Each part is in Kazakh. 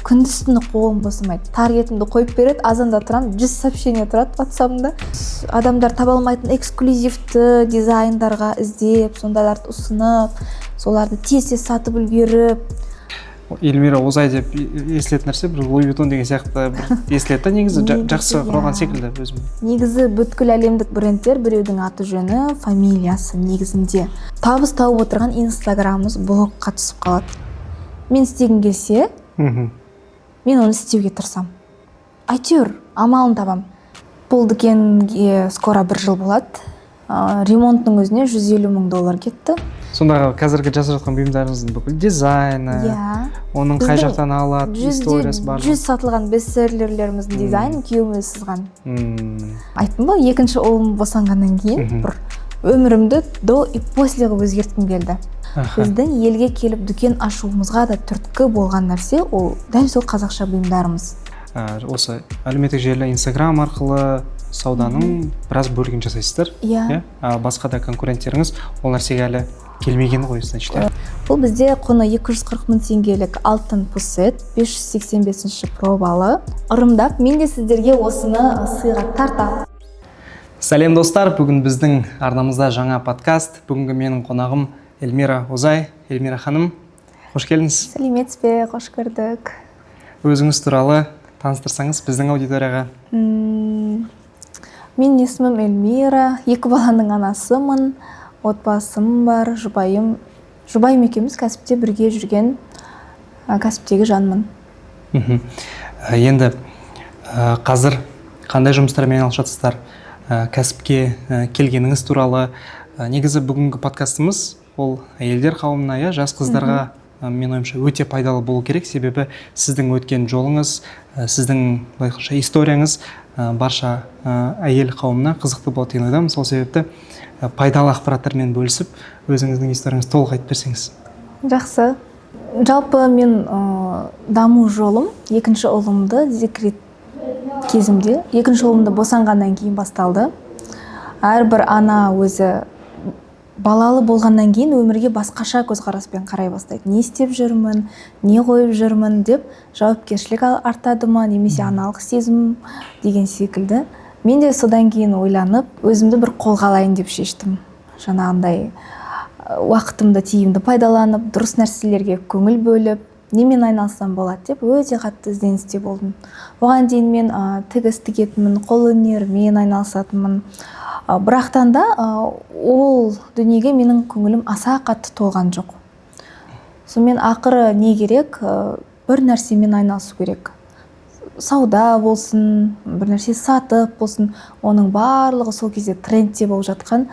күндіз-түні қолым босамайды. Таргетімді қойып береді, азанда тұрам, 100 сообщение тұрады WhatsApp-ымда. Адамдар таба алмайтын эксклюзивті дизайндарға іздеп, сондайларды ұсынып, соларды тез сатып үлгеріп. Эльмира Озай деп естілетін нәрсе бір Луи Виттон деген сияқты естіледі, негізі жақсы құралған секілді өзім. Негізі бүткіл әлемдік брендтер біреудің аты жөні, фамилиясы негізінде. Табыс тауып отырған Инстаграмымыз блогқа түсіп қалады. Мен істегім келсе, мен оны істеуге тырысам. Әйтеуір амалын табам. Бұл дүкенге скоро 1 жыл болады. Ремонттың өзіне $150,000 кетті. Сондағы қазіргі жасап жатқан бұйымдарыңыздың бүкіл дизайны, оның қай жақтан алады, историясы бар. 100 сатылған бестселлерлеріміздің дизайнын күйеуіме сызған. Айттым ба, екінші ұлым босанғаннан кейін бір өмірімді до и после қылып өзгерткім келді. Біздің елге келіп дүкен ашуымызға да түрткі болған нәрсе ол дәл сол қазақша бұйымдарымыз. Осы әлеуметтік желі Инстаграм арқылы сауданың біраз бөлігін жасайсыздар. Басқа да конкуренттеріңіз ол нәрсеге әлі келмеген ғой сәншілер. Бұл бізде құны 240,000 теңгелік алтын пусет, 585-ші пробалы. Ырымдап, мен де сіздерге осыны сыйға тартамын. Сәлем достар, бүгін біздің арнамызда жаңа подкаст. Бүгінгі менің қонағым Эльмира Озай. Эльмира ханым, қош келдіңіз. Сәлеметсіз бе, қош көрдік. Өзіңіз туралы таныстырсаңыз біздің аудиторияға. Мен есімім Эльмира, 2 баланың анасымын, отбасым бар, жұбайым екеуміз кәсіпте бірге жүрген кәсіптегі жанмын. Енді қазір қандай жұмыстармен айналысасыздар? Кәсіпке келгеніңіз туралы. Негізі бүгінгі подкастымыз ол әйелдер қауымына, жас қыздарға мен ойымша өте пайдалы болу керек, себебі сіздің өткен жолыңыз, сіздің историяңыз барша әйел қауымына қызықты болады деген ойдамын. Сол себепті пайдалы ақпараттармен бөлісіп, өзіңіздің историяңызды толық айтып берсеңіз. Жақсы. Жалпы мен даму жолым екінші ұлымды декрет кезімде, екінші ұлымды босанғаннан кейін басталды. Әрбір ана өзі балалы болғаннан кейін өмірге басқаша көзқараспен қарай бастайды. Не істеп жүрмін, не қойып жүрмін деп жауапкершілік артады ма, немесе аналық сезім деген секілді. Мен де содан кейін ойланып, өзімді бір қолға алайын деп шештім. Жаңағындай уақытымды тиімді пайдаланып, дұрыс нәрселерге көңіл бөліп, немен айналыссам болады деп өте қатты ізденісте болдым. Оған дейін мен тігіс тігетінмін, қолөнермен айналысатынмын. Бірақтан да ол дүниеге менің көңілім аса қатты толған жоқ. Сонымен ақыры не керек? Бір нәрсемен айналысу керек. Сауда болсын, бір нәрсе сатып болсын, оның барлығы сол кезде трендте болып жатқан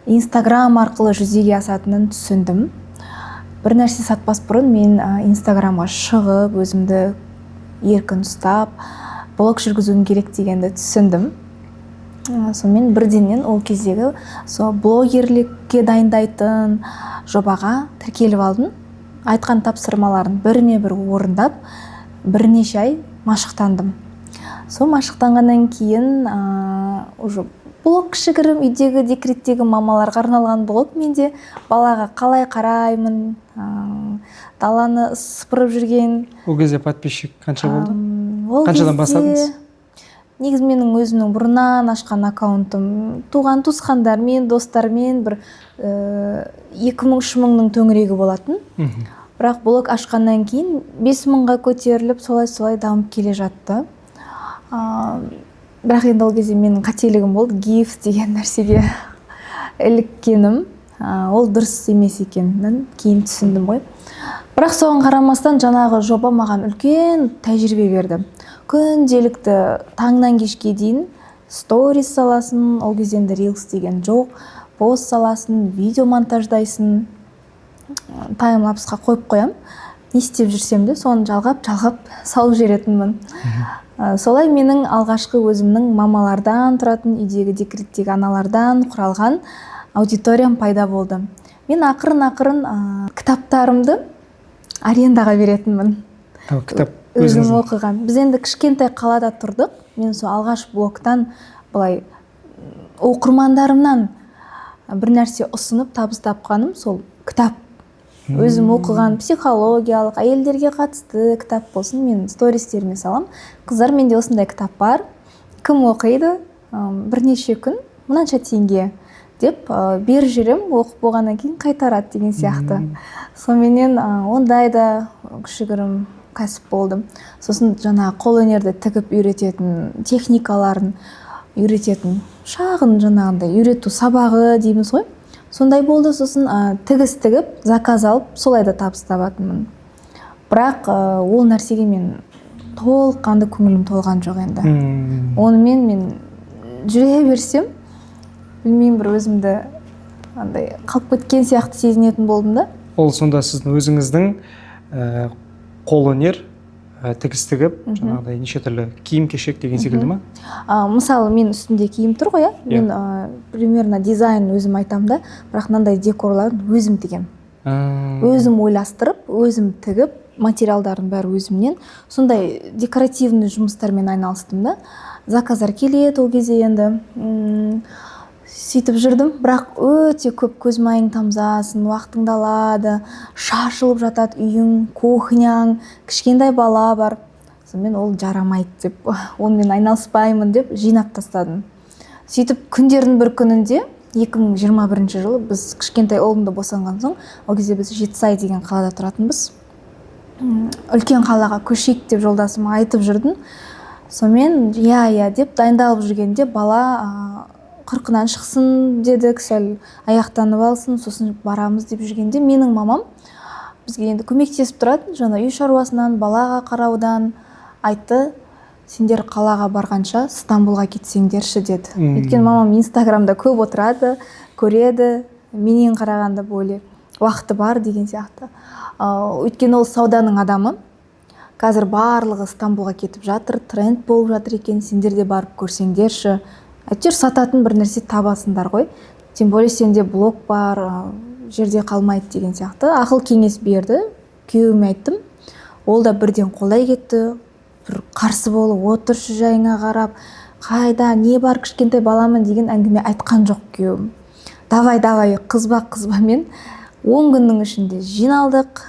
Инстаграм арқылы жүзеге асатынын түсіндім. Бір нәрсе сатпас бұрын мен Инстаграмға шығып, өзімді еркін ұстап, блог жүргізуім керек дегенді түсіндім. Сонымен бірденнен ол кездегі блогерлікке дайындайтын жобаға тіркеліп алдым. Айтқан тапсырмаларын біріне-бір орындап, бірнеше ай машықтандым. Сол машықтанғаннан кейін блог кішігірім, үйдегі декреттегі мамаларға арналған блог. Менде балаға қалай қараймын, даланы сыпырып жүрген. Ол кезде подписчик қанша болды? Қаншадан бастадыңыз? Негіз менің өзімнің бұрыннан ашқан аккаунтым туған туысқандармен, достармен бір 2000-3000-ның төңірегі болатын. Бірақ блог ашқаннан кейін 5000-ға көтеріліп, солай дамып келе жатты. Бірақ енді ол кезде менің қателігім болды, гиф деген нәрсеге іліккенім. Ол дұрыс емес екенін кейін түсіндім ғой. Бірақ соған қарамастан жаңағы жоба маған үлкен тәжірибе берді. Күнделікті таңнан кешке дейін сторис саласын, ол кезде енді рилс деген жоқ, пост саласын, видео монтаждайсын, таймлапсқа қойып қоям. Не істеп жүрсем де соны жалғап салып жүретінмін. Солай менің алғашқы өзімнің мамалардан тұратын, үйдегі декреттегі аналардан құралған аудиториям пайда болды. Мен ақырын кітаптарымды арендаға беретінмін. Өзім оқыған. Біз енді кішкентай қалада тұрдық. Мен сол алғаш блогтан былай оқырмандарымнан бір нәрсе ұсынып табыс тапқаным сол кітап өзім оқыған психологиялық әйелдерге қатысты кітап болсын, мен стористеріме салам. Қыздар, менде осындай кітап бар, кім оқиды, бірнеше күн мынанша теңге деп беріп жүрем, оқып болғаннан кейін қайтарады деген сияқты. Соменен ондай да кішігірім кәсіп болды. Сосын жаңа қолөнерді тігіп үйрететін, техникаларын үйрететін, шағын жаңағындай үйрету сабағы дейміз ғой. Сондай болды. Сосын тігіс тігіп, заказ алып, солай да табыс табатынмын. Бірақ ол нәрсеге мен толыққанды көңілім толған жоқ енді. Онымен мен жүре берсем, білмеймін, бір өзімді андай қалып кеткен сияқты сезінетін болдым да. Ол сонда сіздің өзіңіздің қолөнер, тігіс тігіп, жаңағыдай неше түрлі киім кешек деген секілді ма? Мысалы, мен үстінде киім тұр ғой, мен примерно дизайн өзім айтам да, бірақ мынандай декорларын өзім тігем. Өзім ойластырып, өзім тігіп, материалдардың бәрі өзімнен. Сондай декоративный жұмыстармен айналыстым да. Заказдар келеді ол кезде енді. Сөйтіп жүрдім, бірақ өте көп көз майың тамзасын, уақытыңды алады, шашылып жатады үйің, кухняң, кішкентай бала бар. Мен ол жарамайды деп, онымен айналыспаймын деп жинап тастадым. Сөйтіп күндердің бір күнінде 2021 жылы біз кішкентай ұлымды босанған соң, ол кезде біз Жетісай деген қалада тұратынбыз. Үлкен қалаға көшейік деп жолдасыма айтып жүрдім. Сонымен иә деп дайындалып жүргенде бала қырқынан шықсын дедік, сәл аяқтанып алсын, сосын барамыз деп жүргенде менің мамам бізге енді көмектесіп тұрады, жаңа үй шаруасынан, балаға қараудан айтты, сендер қалаға барғанша Стамбулға кетсеңдерші деді. Өйткені мамам Инстаграмда көп отырады, көреді, менен қарағанда бөлек уақыты бар деген сияқты. Өйткені ол сауданың адамы. Қазір барлығы Стамбулға кетіп жатыр, тренд болып жатыр екен, сендер де барып көрсеңдерші. Әйтеуір сататын бір нәрсе табасыңдар ғой. Тем более сенде блог бар, жерде қалмайды деген сияқты. Ақыл кеңес берді, күйеуіме айттым. Ол да бірден қолдай кетті. Бір қарсы болып, отыршы жайыңа қарап, қайда, не бар, кішкентай баламын деген әңгіме айтқан жоқ күйеуім. Давай, қызба мен 10 күннің ішінде жиналдық,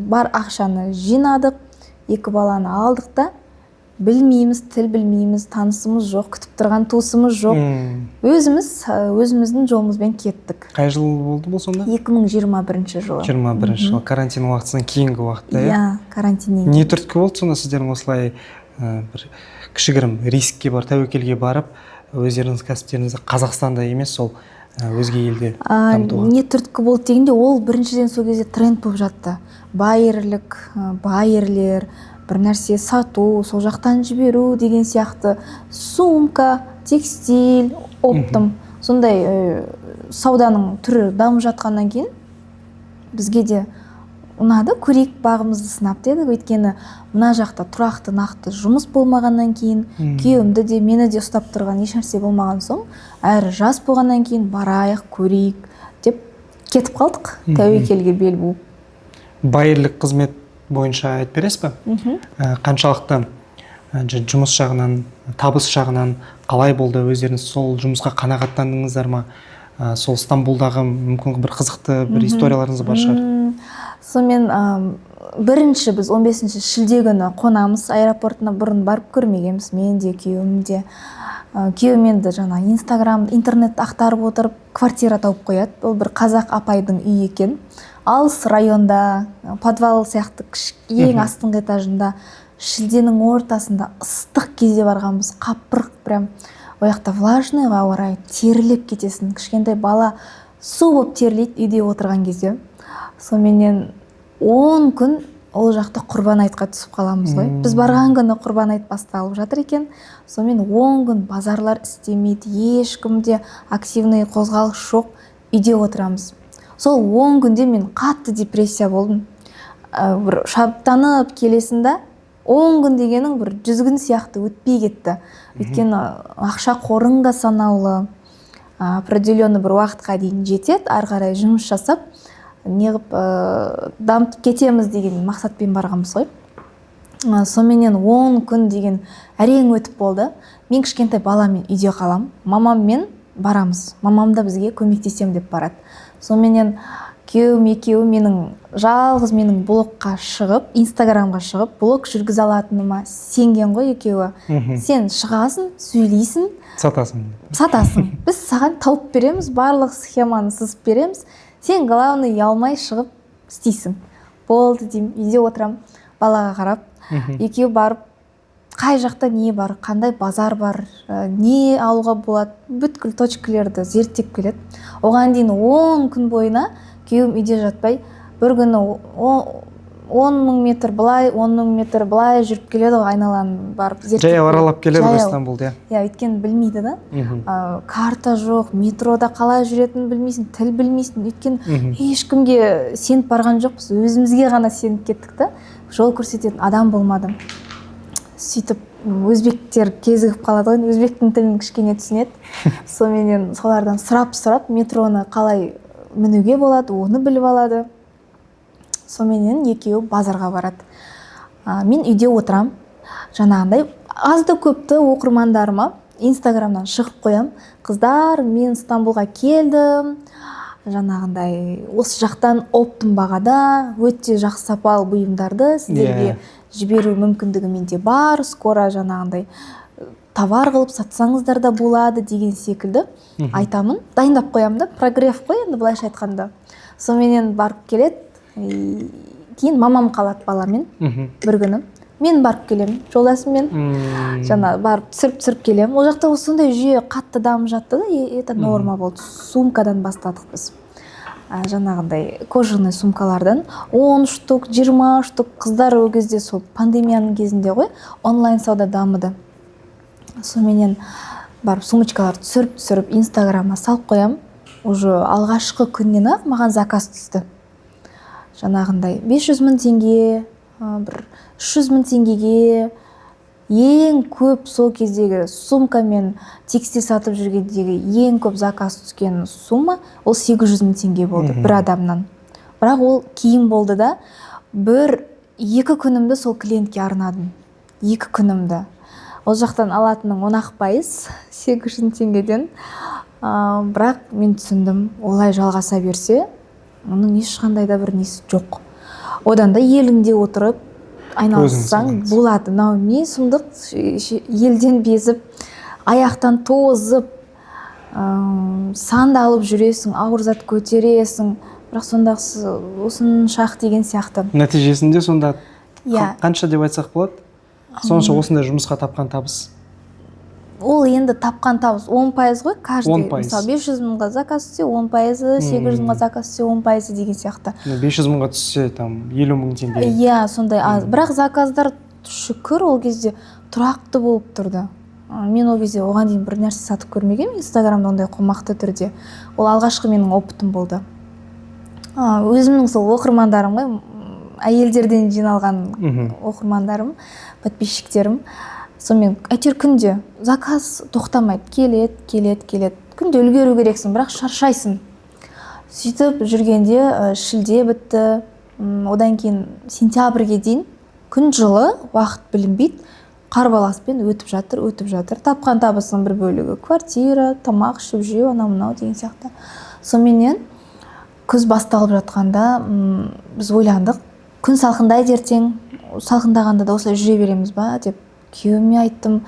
бар ақшаны жинадық, 2 баланы алдық та, білмейміз, тіл білмейміз, танысымыз жоқ, күтіп тұрған туысымыз жоқ. Өзіміздің жолымызбен кеттік. Қай жыл болды бұл сонда? 2021 жылы. 21 жыл, карантин уақытысынан кейінгі уақытта, иә? Карантиннен. Не түрткі болды сонда сіздердің осылай бір кішігірім рискке бар, тәуекелге барып, өздеріңіз кәсіптеріңізді Қазақстанда емес, сол өзге елде дамытуға? Не түрткі болды дегенде, ол біріншіден сол кезде тренд болып жатты. Байерлік, байерлер, бір нәрсе сату, сол жақтан жіберу деген сияқты, сумка, текстиль, оптом. Сондай сауданың түрі дамып жатқаннан кейін бізге де ұнады, көрейік, бағымызды сынап дедік. Өйткені мына жақта тұрақты нақты жұмыс болмағаннан кейін, күйеуімді де мені де ұстап тұрған еш нәрсе болмаған соң, әрі жас болғаннан кейін барайық, көрейік деп кетіп қалдық, тәуекелге бел буып. Байерлік қызмет бойынша айтып бересіз бе? Қаншалықты жұмыс жағынан, табыс жағынан қалай болды? Өздеріңіз сол жұмысқа қанағаттандыңыздар ма? Сол Стамбулдағы мүмкін бір қызықты бір историяларыңыз бар шығар? Сонымен бірінші біз 15 шілде күні қонамыз, аэропортына бұрын барып көрмегенбіз, мен де күйеуім де. Күйеуім енді жаңа Инстаграм, интернет ақтарып отырып квартира тауып қояды. Ол бір қазақ апайдың үйі екен. Алыс районда, подвал сияқты ең астыңғы этажында, шілденің ортасында ыстық кезде барғанбыз, қапырық прям. Ояқта влажный ауа райы, теріліп кетесің. Кішкентай бала су болып терілейді үйде отырған кезде. Соменен 10 күн ол жақта құрбан айтқа түсіп қаламыз ғой. Біз барған күні құрбан айт басталып жатыр екен. Сомен 10 күн базарлар істемейді, ешкімде активный қозғалыс жоқ, үйде отырамыз. Сол 10 күнде мен қатты депрессия болдым. Бір шаптанып келесінде 10 күн дегенің бір 100 күн сияқты өтпей кетті. Өйткені ақша қорың да санаулы, определенный бір уақытқа дейін жетеді, ары қарай жұмыс жасап, неғып дамытып кетеміз деген мақсатпен барғанбыз ғой. Соменен 10 күн деген әрең өтіп болды. Мен кішкентай баламен үйде қалам, мамаммен барамыз. Мамам да бізге көмектесем деп барады. Соменен күйеуім екеуі менің блогқа шығып, инстаграмға шығып, блог жүргізе алатыныма сенген ғой екеуі. Сен шығасың, сөйлейсің, сатасың. Біз саған тауып береміз, барлық схеманы сызып береміз. Сен главный ұялмай шығып істейсің. Болды деймін, үйде отырам, балаға қарап, екеуі барып, қай жақта не бар, қандай базар бар, не алуға болады, бүткіл точкілерді зерттеп келеді. Оған дейін 10 күн бойына күйеуім үйде жатпай, бір күні 10 мың метр былай, 10 мың метр былай жүріп келеді ғой, айналаны барып зерттеп. Жаяу аралап келеді ғой Стамбулды. Өйткені білмейді да. Карта жоқ, метрода қалай жүретінін білмейсің, тіл білмейсің. Өйткені ешкімге сеніп барған жоқпыз, өзімізге ғана сеніп кеттік та. Жол көрсететін адам болмады. Сөйтіп өзбектер кезігіп қалады ғой, өзбектің тілін кішкене түсінеді. Соменен солардан сұрап метроны қалай мінуге болады, оны біліп алады. Соменен екеуі базарға барады. Мен үйде отырам, жаңағындай азды көпті оқырмандарыма инстаграмнан шығып қоям. Қыздар, мен Стамбулға келдім, жаңағындай осы жақтан оптым бағада өте жақсы сапалы бұйымдарды сіздерге жіберу мүмкіндігі менде бар, скоро жаңағындай товар қылып сатсаңыздар да болады деген секілді айтамын. Дайындап қоямын да, прогрев қой енді былайша айтқанда. Соменен барып келеді, кейін мамам қалады баламен бір күні. Мен барып келемін, жолдасыммен жаңа барып түсіріп келемін. Ол жақта сондай жүйе қатты дамып жатты да, это норма болды. Сумкадан бастадық біз. Жаңағындай кожаный сумкалардан 10 штук, 20 штук. Қыздар ол кезде сол пандемияның кезінде ғой, онлайн сауда дамыды. Соменен барып сумочкаларды түсіріп инстаграмға салып қоям. Уже алғашқы күннен ақ маған заказ түсті. Жаңағындай 500 мың теңге, бір 300 мың теңгеге ең көп сол кездегі сумка мен текстиль сатып жүргендегі ең көп заказ түскен сумма ол 800 мың теңге болды бір адамнан. Бірақ ол киім болды да, 1-2 күнімді сол клиентке арнадым. 2 күнімді. Ол жақтан алатының 10% 800 мың теңгеден. Бірақ мен түсіндім, олай жалғаса берсе, оның ешқандай да бір несі жоқ. Одан да еліңде отырып айналыссаң болады. Не сұмдық, елден безіп, аяқтан тозып, санды алып жүресің, ауыр зат көтересің, бірақ сондағысы осын шақ деген сияқты. Нәтижесінде сонда қанша деп айтсақ болады? Сонша осындай жұмысқа тапқан табыс? Ол енді тапқан табыс 10% ғой, каждый. Мысалы 500 мыңға заказ түссе 10%, 800 мыңға заказ түссе 10% деген сияқты. 500 мыңға түссе, 50 мың теңге. Иә, сондай аз. Бірақ заказдар шүкір ол кезде тұрақты болып тұрды. Мен ол кезде оған дейін бір нәрсе сатып көрмегенмін инстаграмда ондай қомақты түрде. Ол алғашқы менің опытым болды. Өзімнің сол оқырмандарым ғой, әйелдерден жиналған оқырмандарым, подписчиктерім. Сонымен әйтеуір күнде заказ тоқтамайды, келеді. Күнде үлгеру керексің, бірақ шаршайсың. Сөйтіп жүргенде шілде бітті, одан кейін сентябрьге дейін күн жылы, уақыт білінбейді, қарбаласпен өтіп жатыр. Тапқан табысының бір бөлігі квартира, тамақ ішіп жеу, анау-мынау деген сияқты. Сонымен күз басталып жатқанда біз ойландық, күн салқындайды ертең, салқындағанда да осылай жүре береміз ба деп. Күйеуіме айттым,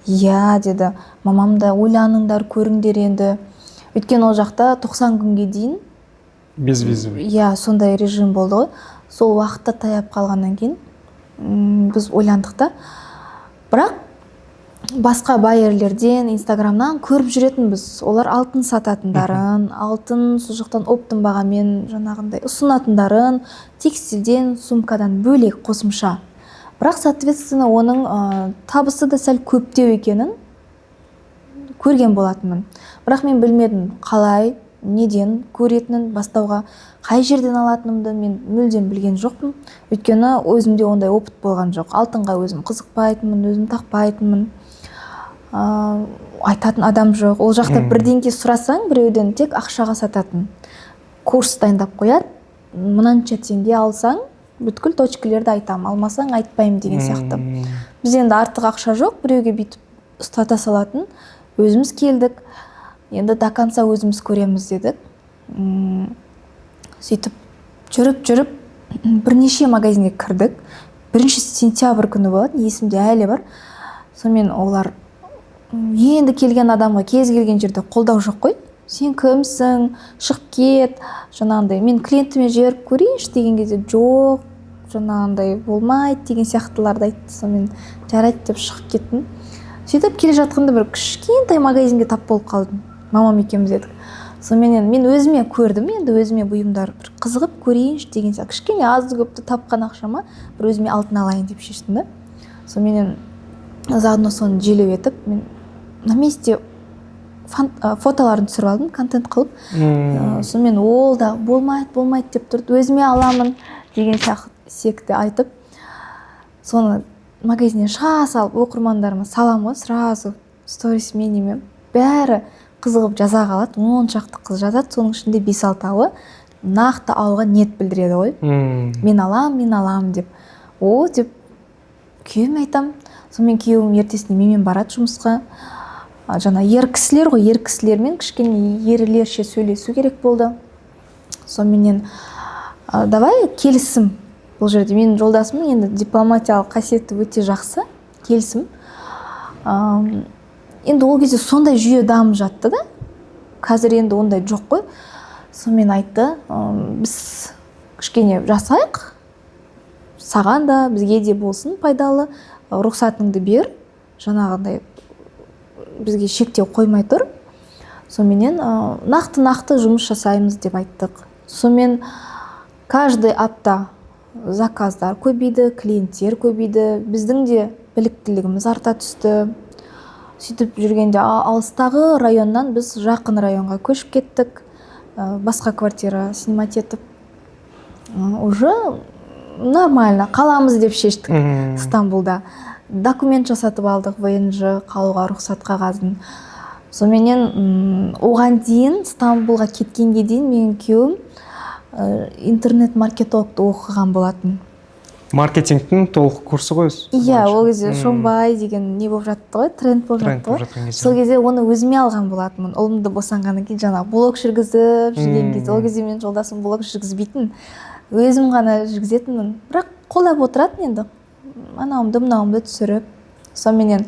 иә деді, мамам да ойланыңдар, көріңдер енді. Өйткені ол жақта 90 күнге дейін безвизовый. Иә, сондай режим болды ғой. Сол уақытта таяп қалғаннан кейін біз ойландық та. Бірақ басқа байерлерден, инстаграмнан көріп жүретінбіз. Олар алтын сататындарын, алтын сол жақтан оптым бағамен жаңағындай ұсынатындарын, текстильден, сумкадан бөлек қосымша. Бірақ, соответственно, оның табысы да сәл көптеу екенін көрген болатынмын. Бірақ мен білмедім қалай, неден көретінін, бастауға қай жерден алатынымды мен мүлдем білген жоқпын. Өйткені өзімде ондай опыт болған жоқ. Алтынға өзім қызықпайтынмын, өзім тақпайтынмын. Айтатын адам жоқ. Ол жақта бірдеңке сұрасаң, біреуден тек ақшаға сататын. Курс дайындап қояды, мынанша теңге алсаң, бүткіл точкілерді айтам, алмасаң айтпаймын деген сияқты. Біз енді артық ақша жоқ, біреуге бүйтіп ұстата салатын. Өзіміз келдік, енді до конца өзіміз көреміз дедік. сөйтіп жүріп бірнеше магазинге кірдік. 1 сентябрь күні болатын, есімде әлі бар. Сонымен олар енді келген адамға кез келген жерде қолдау жоқ қой. Сен кімсің, шығып кет, жаңағындай мен клиентіме жіберіп көрейінші деген кезде жоқ, жаңағындай болмайды деген сияқтыларды айтты. Сонымен жарайды деп шығып кеттім. Сөйтіп келе жатқанда бір кішкентай магазинге тап болып қалдым. Мамам екеуміз едік. Сонымен мен өзіме көрдім, енді өзіме бұйымдар бір қызығып көрейінші деген сияқты. Кішкене азды көпті тапқан ақшама бір өзіме алтын алайын деп шештім да. Сонымен заодно соны желеу етіп, мен на месте фотоларын түсіріп алдым, контент қылып. Сонымен ол да болмайды деп тұрды. Өзіме аламын деген секті айтып, соны магазиннен шыға салып оқырмандарыма саламын, сразу сторисіме неме бәрі қызығып жаза қалады. 10 шақты қыз жазады, соның ішінде 5-6-ы нақты алуға ниет білдіреді ғой. Мен алам деп. Деп күйеуіме айтам. Сонымен күйеуім ертесіне менімен барады жұмысқа. Жаңа ер кісілер ғой, ер кісілермен кішкене ерлерше сөйлесу керек болды. Сонымен давай келісім. Бұл жерде менің жолдасымның енді дипломатиялық қасиеті өте жақсы, келісім. Енді ол кезде сондай жүйе дамып жатты да. Қазір енді ондай жоқ қой. Сонымен айтты, біз кішкене жасайық. Саған да, бізге де болсын пайдалы. Рұқсатыңды бер. Жаңағындай бізге шектеу қоймай тұр. Сонымен нақты жұмыс жасаймыз деп айттық. Сонымен каждый апта заказдар көбейді, клиенттер көбейді. Біздің де біліктілігіміз арта түсті. Сөйтіп жүргенде алыстағы районнан біз жақын районға көшіп кеттік. Басқа квартира снимать етіп. Уже нормально, қаламыз деп шештік Стамбулда. Документ жасатып алдық, ВНЖ қалуға рұқсат қағазын. Соменен оған дейін, Стамбулға кеткенге дейін менің күйеуім интернет-маркетологты оқыған болатын. Маркетингтің толық курсы ғой? Иә, ол кезде Шомбай деген не болып жатты ғой, тренд болып жатты ғой. Сол кезде оны өзіме алған болатынмын. Ұлымды босанғаннан кейін жаңа блог жүргізіп жүрген кезде, ол кезде мен жолдасым блог жүргізбейтін. Өзім ғана жүргізетінмін. Бірақ қолдап отыратын енді. Мынауымды түсіріп. Сонымен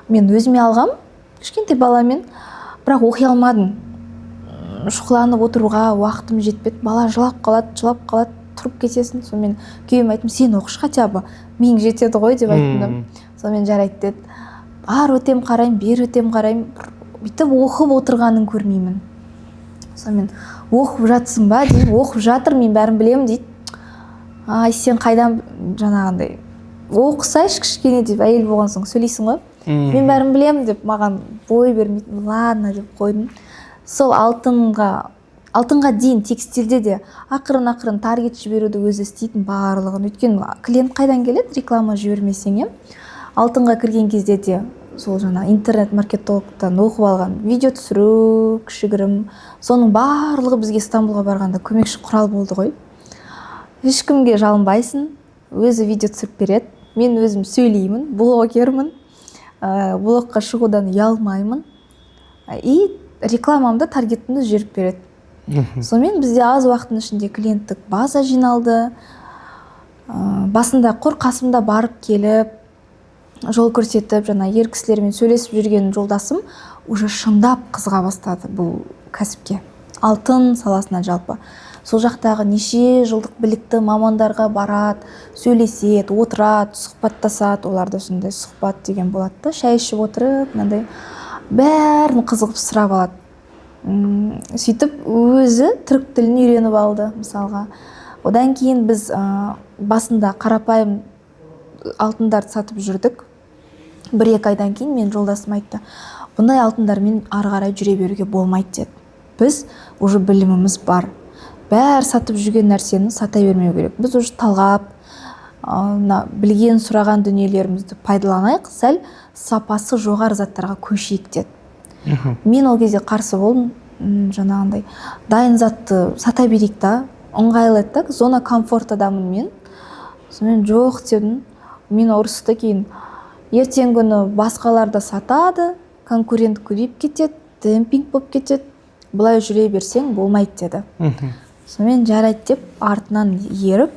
мен өзіме алғам, кішкентай баламен, бірақ оқи алмадым. Шұқыланып отыруға уақытым жетпеді. Бала жылап қалады, тұрып кетесің. Сонымен күйеуім айттым, сен оқыш хотя бы, мен жетеді ғой деп айттым. Сонымен жарайды деді. Ар өтем қараймын, бер өтем қараймын. Бүйтіп оқып отырғанын көрмеймін. Сонымен оқып жатсың ба деймін, оқып жатыр, мен бәрін білемін дейді. Сен қайдан жаңағындай оқысайшы кішкене деп, әйел болған соң сөйлейсің ғой. Мен бәрін білемін деп, маған бой бермейтін. Ладно деп қойдым. Сол алтынға дейін текстильде де ақырын таргет жіберуді өзі істейтін барлығын. Өйткені клиент қайдан келеді, реклама жібермесең, алтынға кірген кезде де сол жаңа интернет-маркетологтан оқып алған видео түсіру, кішігірім, соның барлығы бізге Стамбулға барғанда көмекші құрал болды ғой. Ешкімге жалынбайсың, өзі видео түсіріп береді. Мен өзім сөйлеймін, блогермін, блогқа шығудан ұялмаймын. И рекламамды, таргетімді жіберіп береді. Сонымен бізде аз уақыттың ішінде клиенттік база жиналды. Басында қорқасымда барып келіп, жол көрсетіп, жаңа ер кісілермен сөйлесіп жүрген жолдасым уже шындап қызыға бастады бұл кәсіпке. Алтын саласына жалпы. Сол жақтағы неше жылдық білікті мамандарға барады, сөйлеседі, отырады, сұхбаттасады. Оларда сондай сұхбат деген болады да, шай ішіп отырып, мынандай бәрін қызығып сұрап алады. Сөйтіп өзі түрік тілін үйреніп алды, мысалға. Одан кейін біз басында қарапайым алтындарды сатып жүрдік. 1-2 айдан кейін мен жолдасым айтты, бұндай алтындармен ары қарай жүре беруге болмайды деді. Біз уже біліміміз бар. Бәр сатып жүрген нәрсені сата бермеу керек. Біз уже талғап, білген сұраған дүниелерімізді пайдаланайық, сәл сапасы жоғары заттарға көшейік деді. Мен ол кезде қарсы болдым, жаңағындай дайын затты сата берейік та, ыңғайлы еді, зона комфортадамын мен. Сонымен жоқ дедім. Мен ұрысты кейін ертең күні басқаларда сатады, конкурент көбейіп кетеді, демпинг болып кетеді. Бұлай жүре берсең болмайды деді. сонымен жарайды деп артынан еріп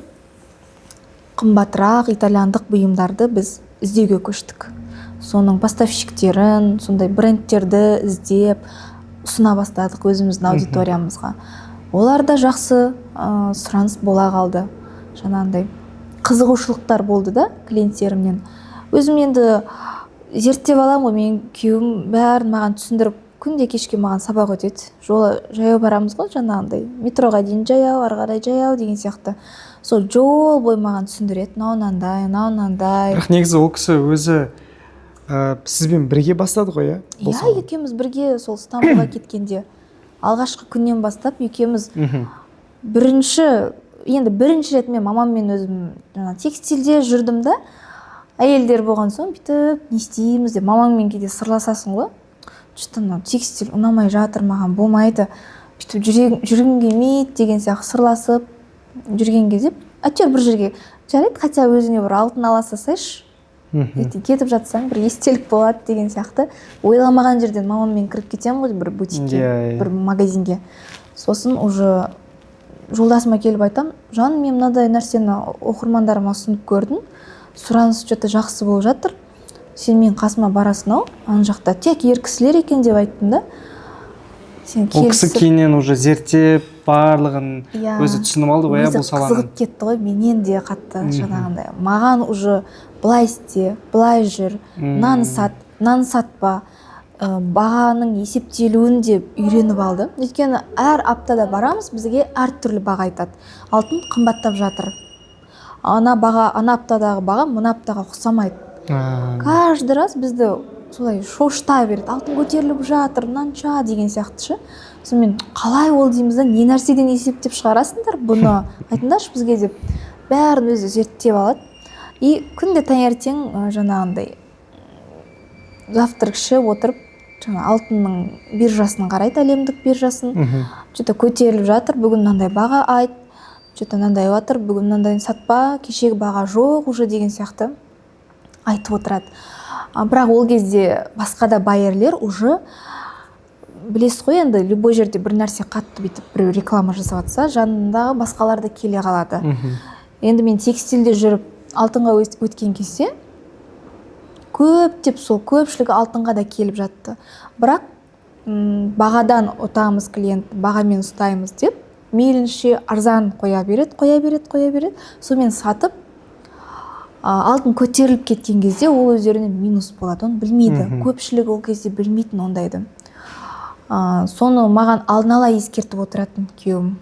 қымбатырақ итальяндық бұйымдарды біз іздеуге көштік. Соның поставщиктерін, сондай брендтерді іздеп ұсына бастадық өзіміздің аудиториямызға. Олар да жақсы сұраныс бола қалды. Жаңағындай қызығушылықтар болды да клиенттерімнен. Өзім енді зерттеп аламын ғой, мен күйеуім бәрін маған түсіндіріп, күнде кешке маған сабақ өтеді. Жолы жаяу барамыз ғой, жаңағындай метроға дейін жаяу, ары қарай жаяу деген сияқты. Сол жол бойы маған түсіндіреді, мынау бірақ негізі ол кісі өзі сізбен бірге бастады ғой, иә? Иә, екеуміз бірге сол Стамбулға кеткенде алғашқы күннен бастап екеуміз бірінші рет мен мамаммен өзім текстильде жүрдім да, әйелдер болған соң бүйтіп не істейміз деп мамаңмен кейде сырласасың ғой. Что-то текстиль ұнамай жатыр, маған болмайды, бүйтіп жүргім келмейді деген сияқты сырласып жүрген кезде әйтеуір бір жерге жарайды, хотя өзіңе бір алтын ала салсайшы, кетіп жатсаң бір естелік болады деген сияқты ойламаған жерден мамаммен кіріп кетемін ғой бір бутикке, бір магазинге. Сосын уже жолдасыма келіп айтам, жаным, мен мынадай нәрсені оқырмандарыма ұсынып көрдім, сұраныс что-то жақсы болып жатыр, сен мен қасыма барасың-ау, ана жақта тек ер кісілер екен деп айттым да. Ол кісі кейіннен уже зерттеп барлығын өзі түсініп алды ғой, бұл саланы. Қызығып кетті ғой, менен де қатты жаңағындай. Маған уже былай істе, былай жүр, нан сатпа, бағаның есептелуін де үйреніп алды. Өйткені әр аптада барамыз, бізге әр түрлі баға айтады. Алтын қымбаттап жатыр. Ана аптадағы баға мына аптаға ұқсамайды. Каждый раз бізді солай шошыта береді. Алтын көтеріліп жатыр, мынанша деген сияқты ше. Сонымен қалай ол дейміз да, не нәрседен есептеп шығарасыңдар бұны, айтыңдаршы бізге деп бәрін өзі зерттеп алады. И күнде таңертең жаңағындай завтрак ішіп отырып, алтынның биржасын қарайды, әлемдік биржасын. Что-то көтеріліп жатыр, бүгін мынандай баға айт, что-то мынандай жатыр, бүгін мынандайын сатпа, кешегі баға жоқ уже деген сияқты айтып отырады. Бірақ ол кезде басқа да байерлер уже білесіз ғой, енді любой жерде бір нәрсе қатты бүйтіп біреу реклама жасап жатса, жанындағы басқалар да келе қалады. Енді мен текстильде жүріп алтынға өткен кезде көптеп сол көпшілігі алтынға да келіп жатты. Бірақ бағадан ұтамыз клиент, бағамен ұстаймыз деп мейлінше арзан қоя береді. Сонымен сатып алтын көтеріліп кеткен кезде ол өздеріне минус болады, оны білмейді. Көпшілігі ол кезде білмейтін ондайды. Соны маған алдын ала ескертіп отыратын күйеуім.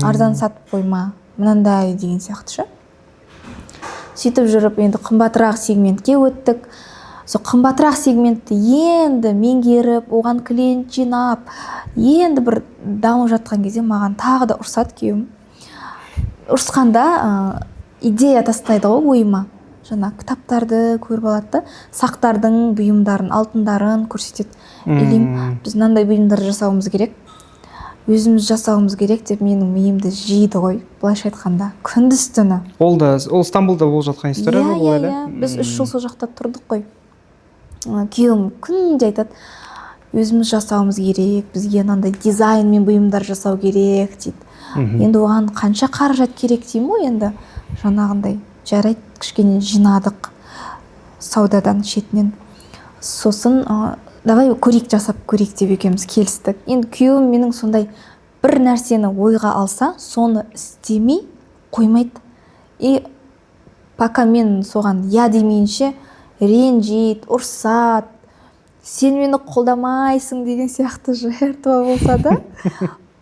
Арзан сатып қойма, мынандай деген сияқты ше. Сөйтіп жүріп енді қымбатырақ сегментке өттік. Сол қымбатырақ сегментті енді меңгеріп, оған клиент жинап, енді бір дамып жатқан кезде маған тағы да ұрсады күйеуім. Ұрысқанда идея тастайды ғой ойыма. Жаңа кітаптарды көріп алады да, сақтардың бұйымдарын, алтындарын көрсетеді. Елім, біз мынандай бұйымдарды жасауымыз керек, өзіміз жасауымыз керек деп менің миымды жейді ғой, былайша айтқанда, күндіз түні. Ол Стамбулда болып жатқан история ғой бұл әлі? Иә, біз 3 жыл сол жақта тұрдық қой. Күйеуім күнде айтады, өзіміз жасауымыз керек, бізге мынандай дизайнмен бұйымдар жасау керек дейді. Енді оған қанша қаражат керек деймін ғой, енді жаңағындай жарайды, кішкене жинадық саудадан шетінен. Сосын давай көрейік, жасап көрейік деп екеуміз келістік. Енді күйеуім менің сондай бір нәрсені ойға алса, соны істемей қоймайды. И пока мен соған я демейінше ренжиді, ұрсады, сен мені қолдамайсың деген сияқты жертва болса да,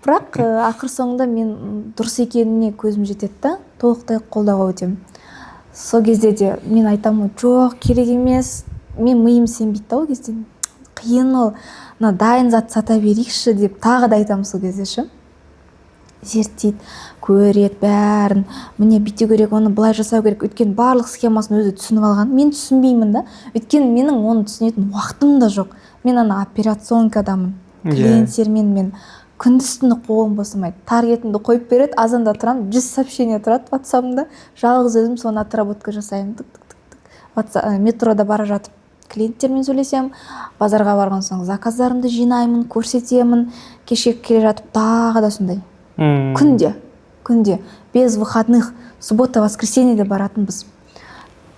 бірақ ақыр соңында мен дұрыс екеніне көзім жетеді да, толықтай қолдауға өтемін. Сол кезде де мен айтамын, жоқ, керек емес, мен миым сенбейді да ол кезде. Қиын ол, дайын зат сата берейікші деп тағы да айтамын сол кезде ше. Зерттейді, көреді бәрін, міне бүйту керек, оны былай жасау керек. Өйткені барлық схемасын өзі түсініп алған. Мен түсінбеймін да, өйткені менің оны түсінетін уақытым да жоқ. Мен операционкадамын, клиенттермен мен күндіз түні қолым босамайды. Таргетімді қойып береді, азанда тұрамын, 100 сообщение тұрады WhatsApp-ымда, жалғыз өзім соны отработка жасаймын. Метрода бара жатып клиенттермен сөйлесем, базарға барған соң заказдарымды жинаймын, көрсетемін, кешке келе жатып тағы да сондай күнде без выходных суббота воскресеньеде баратынбыз.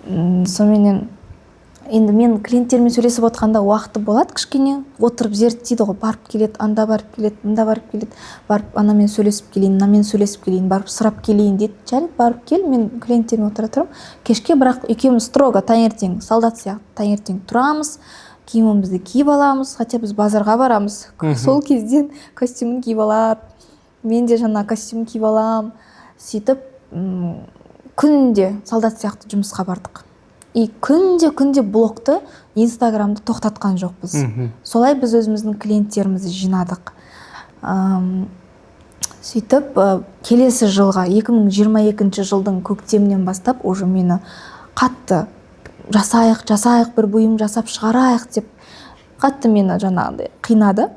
Соменен енді мен клиенттермен сөйлесіп отқанда уақыты болады кішкене, отырып зерттейді ғой, барып келеді, анда барып келеді, мында барып келеді, барып анамен сөйлесіп келейін, мынамен сөйлесіп келейін, барып сұрап келейін дейді. Жарайды, барып кел, мен клиенттермен отыра тұрам. Кешке бірақ екеуміз строго таңертең солдат сияқты таңертең тұрамыз, киімімізді киіп аламыз, хотя біз базарға барамыз. Сол кезден костюмін киіп алады, мен де жаңа костюм киіп алам. Сөйтіп күнде солдат сияқты жұмысқа бардық. И күнде блогты, инстаграмды тоқтатқан жоқпыз. Солай біз өзіміздің клиенттерімізді жинадық. Сөйтіп келесі жылға 2022 жылдың көктемінен бастап уже мені қатты жасайық бір бұйым жасап шығарайық деп қатты мені жаңағыдай қинады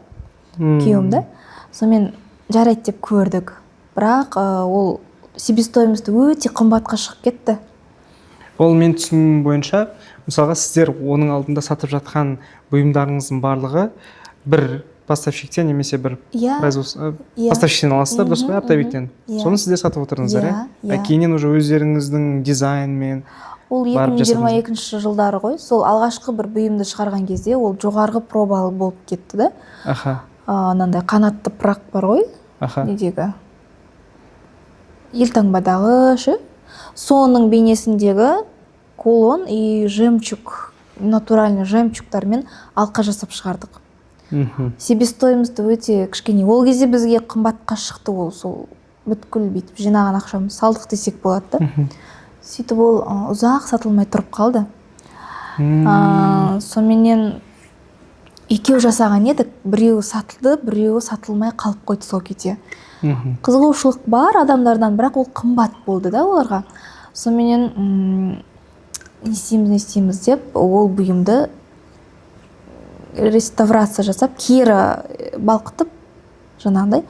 күйеуімді. Сонымен жарайды деп көрдік. Бірақ ол себестоимості өте қымбатқа шығып кетті. Ол мен түсінуім бойынша, мысалға сіздер оның алдында сатып жатқан бұйымдарыңыздың барлығы бір поставщиктен немесе бір поставщиктен аласыздар, дұрыс па, оптовиктен. Соны сіздер сатып отырдыңыздар, иә? Кейіннен уже өздеріңіздің дизайнмен ол 2022 жылдары ғой. Сол алғашқы бір бұйымды шығарған кезде ол жоғарғы пробалы болып кетті да. Анандай қанатты пырақ бар ғой, недегі елтаңбадағы ше. Соның бейнесіндегі кулон и жемчуг, натуральный жемчугтармен алқа жасап шығардық. Себестоимості өте кішкене. Ол кезде бізге қымбатқа шықты ол, сол бүткіл бүйтіп жинаған ақшамыз салдық десек болады да. Сөйтіп ол ұзақ сатылмай тұрып қалды. Соменен екеу жасаған едік, біреуі сатылды, біреуі сатылмай қалып қойды сол кете. Қызығушылық бар адамдардан, бірақ ол қымбат болды да оларға. Соменен не істейміз деп ол бұйымды реставрация жасап, кері балқытып, жаңағыдай.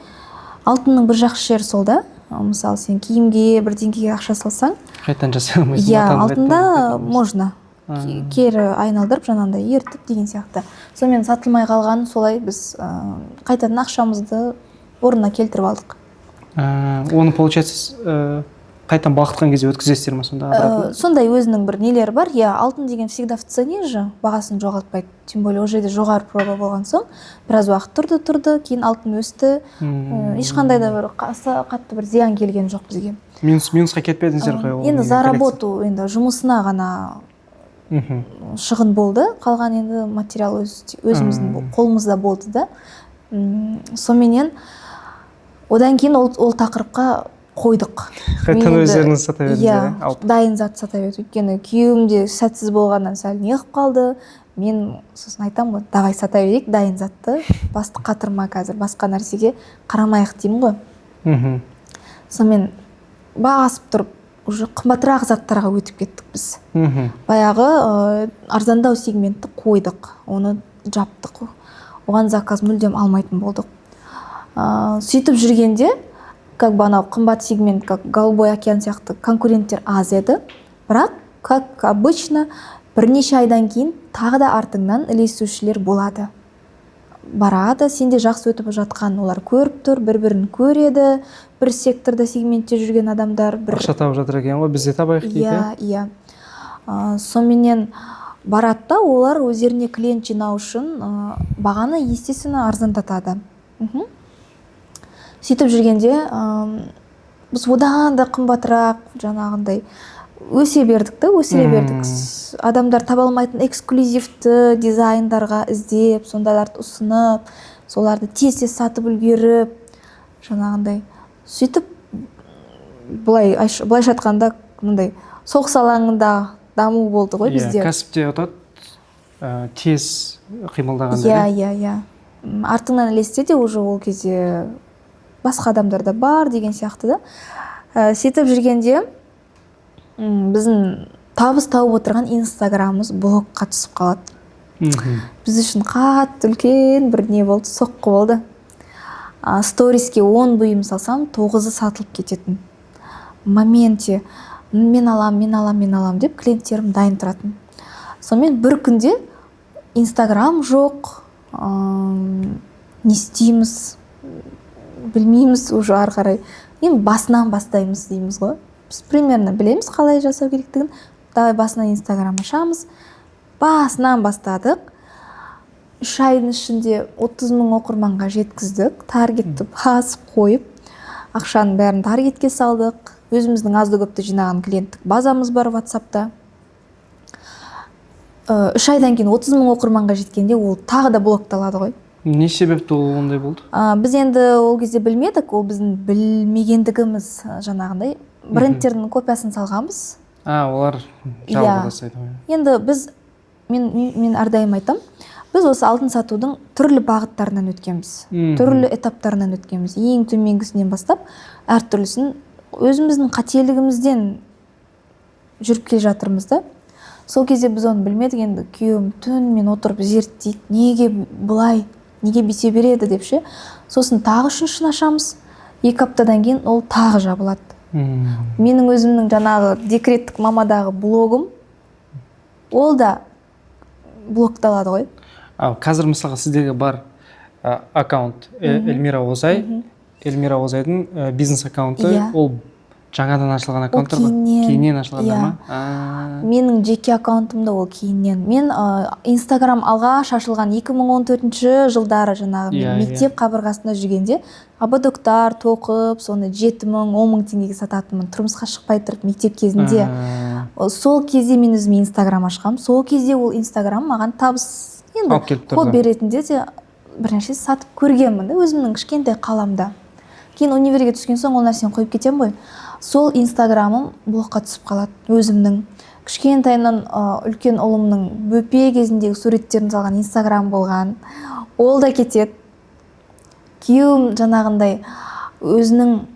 Алтынның бір жақсы жері сол да. Мысалы, сен киімге, бірдеңкеге ақша салсаң, қайтадан жасай алмайсың. Иә, алтында можно. Кері айналдырып, жаңағыдай ертіп деген сияқты. Сонымен сатылмай қалғанын солай біз қайтадан ақшамызды орнына келтіріп алдық. Оны, получается, қайтадан балқытқан кезде өткізесіздер ме сонда? Сондай өзінің бір нелері бар. Я алтын деген всегда в цене же, бағасын жоғалтпайды. Тем более уже жоғары проба болған соң, біраз уақыт тұрды, кейін алтын өсті. Ешқандай да бір қатты бір зиян келген жоқ бізге. Минусқа кетпедіңіздер ғой? Енді заработу, енді жұмысына ғана шығын болды. Қалған енді материал өзіміздің қолымызда болды да. Соменен одан кейін ол тақырыпқа қойдық. Қайтадан өздеріңіз сата бердіңіздер? Иә, дайын зат сата бердік. Өйткені күйеуімде сәтсіз болғаннан сәл неғып қалды. Мен сосын айтам ғой, давай сата берейік дайын затты. Басты қатырма қазір, басқа нәрсеге қарамайық деймін ғой. Сонымен басып тұрып, уже қымбатырақ заттарға өтіп кеттік біз. Баяғы арзандау сегментті қойдық, оны жаптық. Оған заказ мүлдем алмайтын болдық. Сөйтіп жүргенде, как бы анау қымбат сегмент, как Голубой океан сияқты конкуренттер аз еді. Бірақ, как обычно, бірнеше айдан кейін тағы да артыңнан ілесушілер болады. Барады, сенде жақсы өтіп жатқан олар көріп тұр, бір-бірін көреді. Бір секторда сегментте жүрген адамдар ақша тауып жатыр екен ғой, біз де табайық дейді. Иә. Соменен барады да, олар өздеріне клиент жинау үшін бағаны естественно арзандатады. Сөйтіп жүргенде біз одан да қымбатырақ жаңағындай өсе бердік. Адамдар таба алмайтын эксклюзивті дизайндарға іздеп, сондайларды ұсынып, соларды тез сатып үлгеріп, жаңағындай. Сөйтіп былайша айтқанда мындай соғыс алаңында даму болды ғой бізде. Кәсіпте тез қимылдағанда. Иә. Артыңнан ілессе де уже ол кезде басқа адамдарда бар деген сияқты да. Сөйтіп жүргенде біздің табыс тауып отырған инстаграмымыз блокқа түсіп қалады. Біз үшін қатты үлкен бір не болды, соққы болды. Сториске 10 бұйым салсам, 9-ы сатылып кететін. Моменте мен алам деп клиенттерім дайын тұратын. Сонымен бір күнде инстаграм жоқ, не істейміз, білмейміз уже ары қарай. Енді басынан бастаймыз дейміз ғой. Біз примерно білеміз қалай жасау керектігін. Давай басынан Инстаграм ашамыз. Басынан бастадық. 3 айдың ішінде 30 000 оқырманға жеткіздік. Таргетті басып қойып, ақшаның бәрін таргетке салдық. Өзіміздің азды көпті жинаған клиенттік базамыз бар WhatsApp'та. 3 айдан кейін 30 000 оқырманға жеткенде ол тағы да блокталады ғой. Не себепті ол ондай болды? Біз енді ол кезде білмедік, ол біздің білмегендігіміз жаңағындай. Брендтердің копиясын салғанбыз. Олар жалға жасайды ғой. Енді мен әрдайым айтам, біз осы алтын сатудың түрлі бағыттарынан өткенбіз. Түрлі этаптарынан өткенбіз. Ең төменгісінен бастап, әртүрлісін өзіміздің қателігімізден жүріп келе жатырмыз да. Сол кезде біз оны білмедік, енді күйеуім түнімен отырып зерттейді, неге бұлай, неге бүйте береді деп ше. Сосын тағы үшіншісін ашамыз. 2 аптадан кейін ол тағы жабылады. Менің өзімнің жаңағы декреттік мамадағы блогым, ол да блокталады ғой. Қазір мысалға сіздегі бар аккаунт Эльмира Озай. Эльмира Озайдың бизнес аккаунты, ол жаңадан ашылған аккаунттар ба? Кейіннен ашылғандар ма? Менің жеке аккаунтымда ол кейіннен. Мен Инстаграм алғаш ашылған 2014 жылдары жаңағы мен мектеп қабырғасында жүргенде абадоктар тоқып, соны 7 000, 10 000 теңгеге сататынмын. Тұрмысқа шықпай тұрып мектеп кезінде. Сол кезде мен өзіме Инстаграм ашқам. Сол кезде ол Инстаграм маған табыс, енді хобби ретінде де бірнәрсе сатып көргенмін да, өзімнің кішкентай қаламда. Кейін универге түскен соң ол нәрсені қойып кетем ғой. Сол Инстаграмым блокқа түсіп қалады. Өзімнің кішкентайынан үлкен ұлымның бөпе кезіндегі суреттерін салған Инстаграм болған. Ол да кетеді. Күйеуім жаңағындай өзінің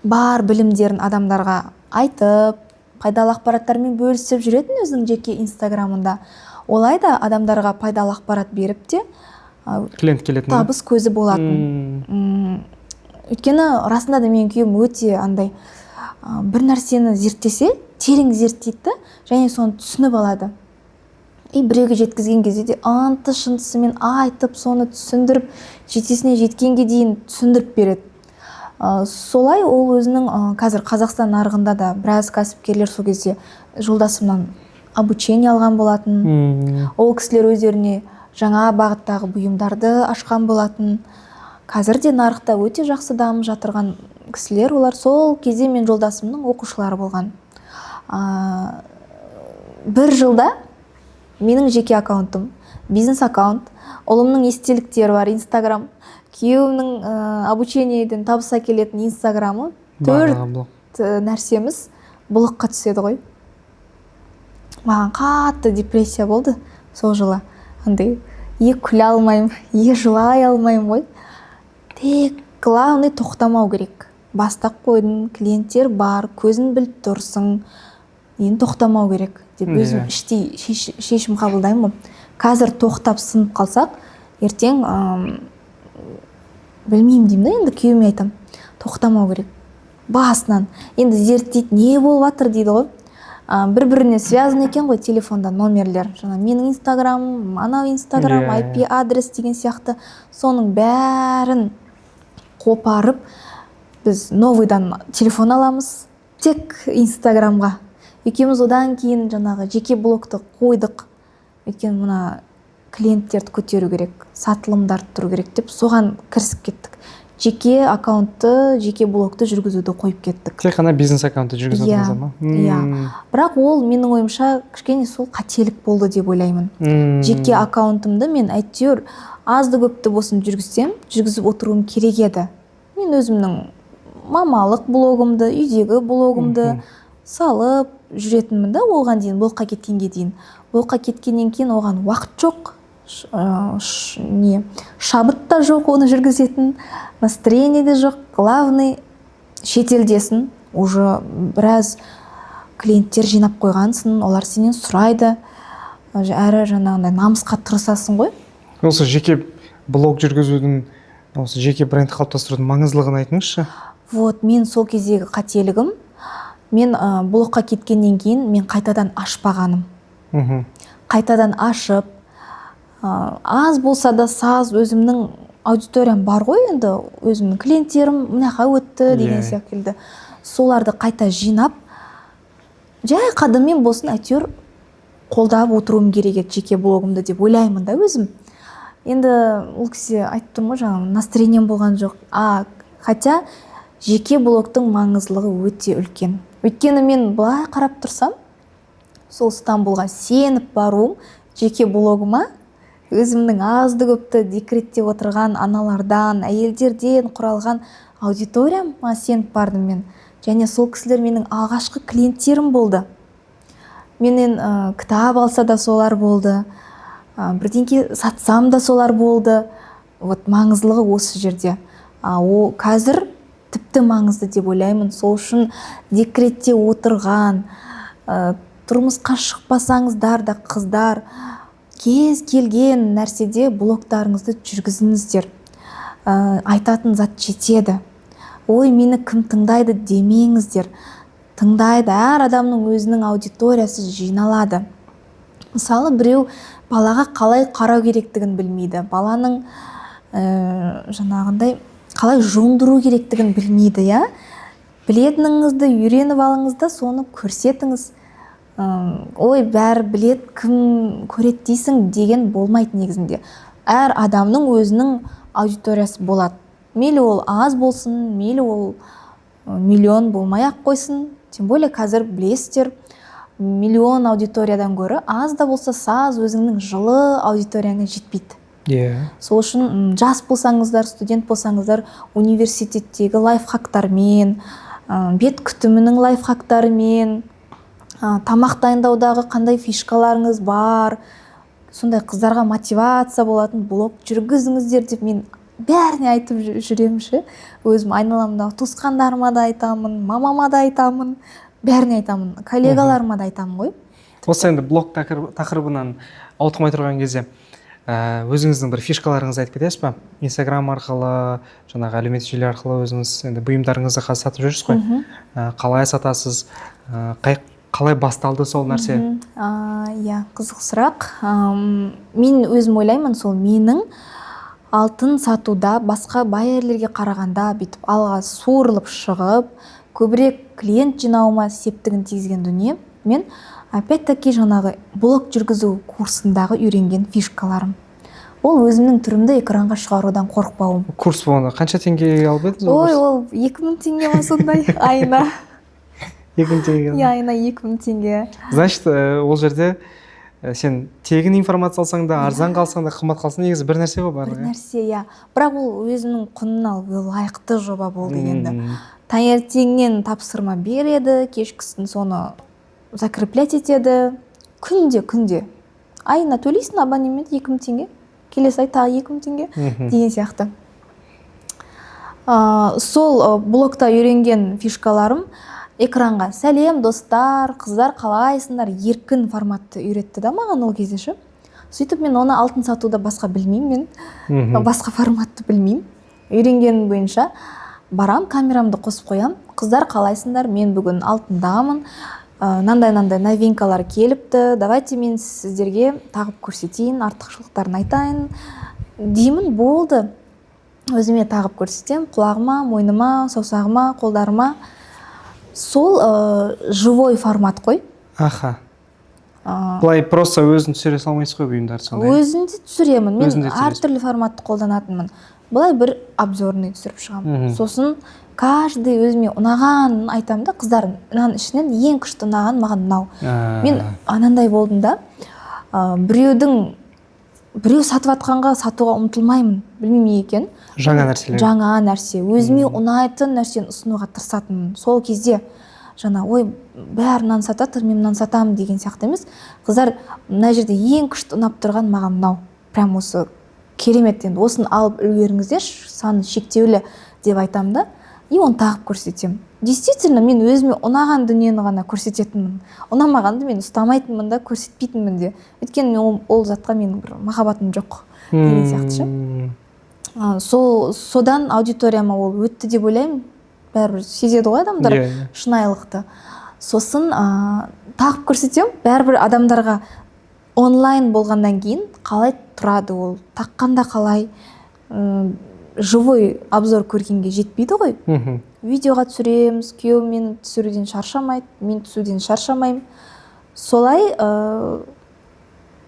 бар білімдерін адамдарға айтып, пайдалы ақпараттармен бөлісіп жүретін өзінің жеке Инстаграмында. Олай да адамдарға пайдалы ақпарат беріп те клиент келетін, табыс көзі болатын. Өйткені расында да мен күйеуім өте андай бір нәрсені зерттесе, терең зерттейді, және соны түсініп алады. Біреуге жеткізген кезде де анты шынтысымен айтып, соны түсіндіріп, жетесіне жеткенге дейін түсіндіріп береді. Солай ол өзінің қазір Қазақстан нарығында да біраз кәсіпкерлер сол кезде жолдасымнан обучение алған болатын. Ол кісілер өздеріне жаңа бағыттағы бұйымдарды ашқан болатын. Қазір де нарықта өте жақсы дамып жатырған кісілер, олар сол кезде мен жолдасымның оқушылары болған. Бір жылда менің жеке аккаунтым, бизнес аккаунт, ұлымның естеліктері бар Инстаграм, күйеуімнің обучениеден табыса келетін Инстаграмы, 4 нәрсеміз блокқа түседі ғой. Маған қатты депрессия болды сол жылы. Андай, күле алмаймын, жылай алмаймын ғой. Тек главный тоқтамау керек. Бастап қойдың, клиенттер бар, көзін біліп тұрсың, енді тоқтамау керек деп өзім іштей шешім қабылдаймын. Қазір тоқтап сынып қалсақ, ертең білмеймін деймін да, енді күйеуіме айтам, тоқтамау керек. Басынан енді зерттейді, не болып жатыр дейді ғой. Бір-біріне связан екен ғой телефонда номерлер. Жаңа менің Инстаграмым, анау Инстаграм, IP адрес деген сияқты, соның бәрін қопарып, біз новыйдан телефон аламыз, тек Инстаграмға. Екеуміз одан кейін жаңағы жеке блогты қойдық. Өйткені мына клиенттерді көтеру керек, сатылымдарды тұру керек деп соған кірісіп кеттік. Жеке аккаунтты, жеке блогты жүргізуді қойып кеттік. Тек қана бизнес аккаунтты жүргізуді ма? Бірақ ол менің ойымша кішкене сол қателік болды деп ойлаймын. Жеке аккаунтымды мен әйтеуір азды көпті болсын жүргізіп отыруым керек еді. Мен өзімнің мамалық блогымды, үйдегі блогымды салып жүретінмін да, оған дейін, блогқа кеткенге дейін. Блогқа кеткеннен кейін оған уақыт жоқ, шабыт та жоқ оны жүргізетін, настроение де жоқ. Главный шетелдесін, уже біраз клиенттер жинап қойғансың, олар сенен сұрайды, әрі жаңағындай намысқа тырысасың ғой. Осы жеке блог жүргізудің, осы жеке бренд қалыптастырудың маңыздылығын айтыңызшы. Вот, мен сол кездегі қателігім, мен блогқа кеткеннен кейін мен қайтадан ашпағаным. Қайтадан ашып, аз болса да саз өзімнің аудиториям бар ғой енді, өзімнің клиенттерім мынақа өтті деген Иә. секілді. Соларды қайта жинап, жай қадаммен болсын әйтеуір қолдап отыруым керек еді жеке блогымды деп ойлаймын да өзім. Енді ол кісі айтып тұрмын ғой, жаңағы настроением болған жоқ. Хотя жеке блогтың маңыздылығы өте үлкен. Өйткені мен былай қарап тұрсам, сол Стамбулға сеніп баруым жеке блогыма өзімнің азды көпті декретте отырған аналардан, әйелдерден құралған аудиторияма сеніп бардым мен. Және сол кісілер менің алғашқы клиенттерім болды. Менен кітап алса да солар болды, бірдеңке сатсам да солар болды. Вот маңыздылығы осы жерде. Ол қазір тіпті маңызды деп ойлаймын. Сол үшін декретте отырған, тұрмысқа шықпасаңыздар да қыздар, кез келген нәрседе блогтарыңызды жүргізіңіздер. Айтатын зат жетеді. Ой, мені кім тыңдайды демеңіздер. Тыңдайды, әр адамның өзінің аудиториясы жиналады. Мысалы, біреу балаға қалай қарау керектігін білмейді. Баланың жаңағындай қалай жуындыру керектігін білмейді, я? Білетініңізді үйреніп алыңыз да соны көрсетіңіз. Ой, бәрі білет, кім көрет дейсің деген болмайды негізінде. Әр адамның өзінің аудиториясы болады. Мейлі ол аз болсын, мейлі ол миллион болмай-ақ қойсын. Тем более қазір білесіздер, миллион аудиториядан гөрі аз да болса саз өзіңнің жылы аудиторияңа жетпейді. Сол үшін жас болсаңыздар, студент болсаңыздар, университеттегі лайфхактармен, бет күтімінің лайфхактарымен, тамақ дайындаудағы қандай фишкаларыңыз бар, сондай қыздарға мотивация болатын блог жүргізіңіздер деп мен бәріне айтып жүремін. Өзім айналамдағы туысқандарыма да айтамын, мамама да айтамын, бәріне айтамын, коллегаларыма да айтамын ғой. Осы енді блог тақырыбынан ауытқымай тұрған кезде өзіңіздің бір фишкаларыңызды айтып кетесіз ба? Инстаграм арқылы, жаңағы әлеуметтік желі арқылы өзіңіз енді бұйымдарыңызды қазір сатып жүрсіз ғой. Қалай сатасыз? Қалай басталды сол нәрсе? Иә, қызық сұрақ. Мен өзім ойлаймын, сол менің алтын сатуда басқа байерлерге қарағанда бүйтіп алға суырылып шығып, көбірек клиент жинауыма септігін тигізген дүние. Мен опять-таки жаңағы блог жүргізу курсындағы үйренген фишкаларым. Ол өзімнің түрімді экранға шығарудан қорықпауым. Курс болғанда қанша теңгеге алып едіңіз? Ой, ол 2000 теңге ма сондай айына. 2000 теңге. Айына 2000 теңге. Значит, ол жерде сен тегін информация алсаң да, арзан қалсаң да, қымбат қалсаң, негізі бір нәрсе ғой барлығы. Бір нәрсе, иә. Бірақ ол өзінің құнына лайықты жоба болды енді. Таңертеңнен тапсырма береді, кешкісін соны закреплять етеді. Күнде. Айына төлейсің абонемент 2000 теңге. Келесі ай тағы 2000 теңге деген сияқты. Сол блогта үйренген фишкаларым экранға сәлем достар, қыздар қалайсыңдар, еркін форматты үйретті да маған ол кезде. Сөйтіп мен оны алтын сатуда басқа білмеймін, мен басқа форматты білмеймін. Үйренген бойынша барам, камерамды қосып қоям. Қыздар қалайсыңдар, мен бүгін алтындамын, нандай новинкалар келіпті, давайте мен сіздерге тағып көрсетейін, артықшылықтарын айтайын деймін. Болды, өзіме тағып көрсетем, құлағыма, мойныма, саусағыма, қолдарыма. Сол живой формат қой. Бұлай просто өзін түсіре салмайсыз ғой бұйымдарды сондай? Өзінде түсіремін. Мен әртүрлі форматты қолданатынмын. Бұлай бір обзорный түсіріп шығамын. Сосын каждый өзіме ұнағанын айтамын да, қыздар, мынаның ішінен ең күшті ұнаған маған мынау. Мен анандай болдым да, біреу сатып атқанға сатуға ұмтылмаймын. Білмеймін екен. Жаңа нәрселер. Жаңа нәрсе. Өзіме ұнайтын нәрсені ұсынуға тырысатынмын. Сол кезде жаңа, ой, бәрі мынаны сатады, мен мынаны сатамын деген сияқты емес. Қыздар, мына жерде ең күшті ұнап тұрған маған мынау. Прям осы керемет, енді осыны алып үлгеріңіздер, саны шектеулі деп айтамын да, и оны тағып көрсетемін. Действительно, мен өзіме ұнаған дүниені ғана көрсететінмін. Ұнамағанды мен ұстамайтынмын да, көрсетпейтінмін де. Өйткені ол затқа менің бір махаббатым жоқ деген сияқты. Содан аудиторияма ол өтті деп ойлаймын. Бәрібір сезеді ғой адамдар шынайылықты. Сосын тағып көрсетем, бәрібір адамдарға онлайн болғаннан кейін қалай тұрады ол, таққанда қалай, живой обзор көргенге жетпейді ғой. Видеоға түсіреміз, күйеуім мені түсіруден шаршамайды, мен түсуден шаршамаймын. Солай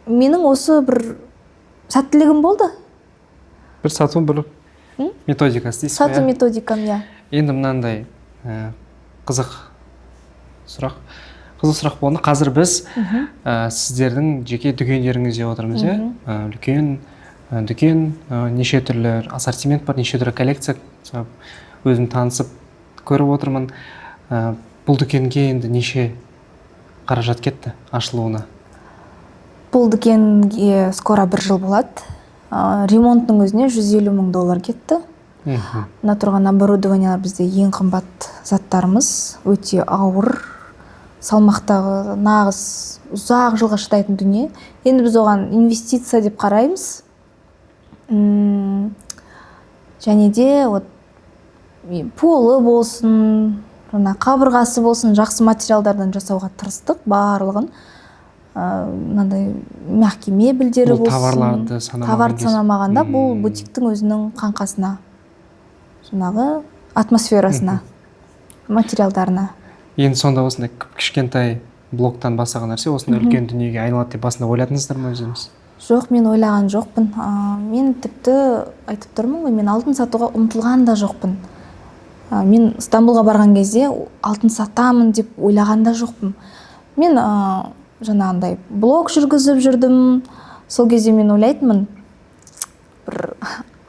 менің осы бір сәттілігім болды. Бір сату бір методикасы дейсіз Сату методикам, иә. Енді мынандай қызық сұрақ болды. Қазір біз сіздердің жеке дүкендеріңізде отырмыз, үлкен дүкен, неше түрлі ассортимент бар, неше түрлі коллекция. Өзім танысып көріп отырмын. Бұл дүкенге енді неше қаражат кетті ашылуына? Бұл дүкенге скоро 1 жыл болады. Ремонттың өзіне $150 мың кетті. Мына тұрған оборудованиялар бізде ең қымбат заттарымыз, өте ауыр, салмақтағы, нағыз ұзақ жылға шыдайтын дүние. Енді біз оған инвестиция деп қараймыз. Және де полы болсын, қабырғасы болсын, жақсы материалдардан жасауға тырыстық барлығын. Мынандай мягкий мебельдері болсын, товарды санамағанда бұл бутиктің өзінің қаңқасына, жаңағы атмосферасына, материалдарына. Енді сонда осындай кішкентай блоктан бастаған нәрсе осындай үлкен дүниеге айналады деп басында ойладыңыздар ма өзіңіз? Жоқ, мен ойлаған жоқпын. Мен тіпті айтып тұрмын ғой, мен алтын сатуға ұмтылған да жоқпын. Мен Стамбулға барған кезде алтын сатамын деп ойлаған да жоқпын. Мен жаңағындай блог жүргізіп жүрдім. Сол кезде мен ойлайтынмын, бір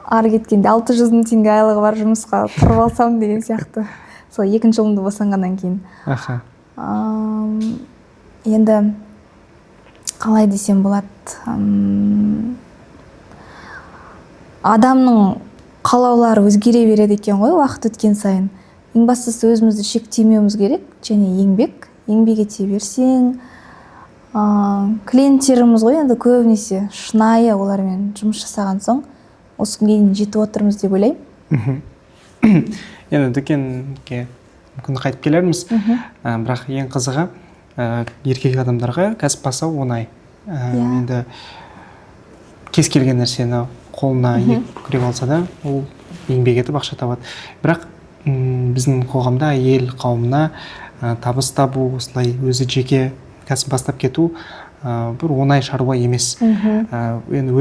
ары кеткенде 600 мың теңге айлығы бар жұмысқа тұрып алсам деген сияқты. Сол 2-ші жылымды босанғаннан кейін. Енді қалай десем болады, адамның қалаулары өзгере береді екен ғой уақыт өткен сайын. Ең бастысы өзімізді шектемеуіміз керек, және еңбек ете берсең, клиенттеріміз ғой енді көбінесе шынайы, олармен жұмыс жасаған соң осы күнге дейін жетіп отырмыз деп ойлаймын. Енді дүкенге мүмкін қайтып келерміз, бірақ ең қызығы еркек адамдарға кәсіп бастау оңай. Енді кез келген нәрсені қолына күреп алса да, ол еңбек етіп ақша табады. Бірақ біздің қоғамда әйел қауымына табыс табу, осылай өзі жеке кәсіп бастап кету бір оңай шаруа емес. Енді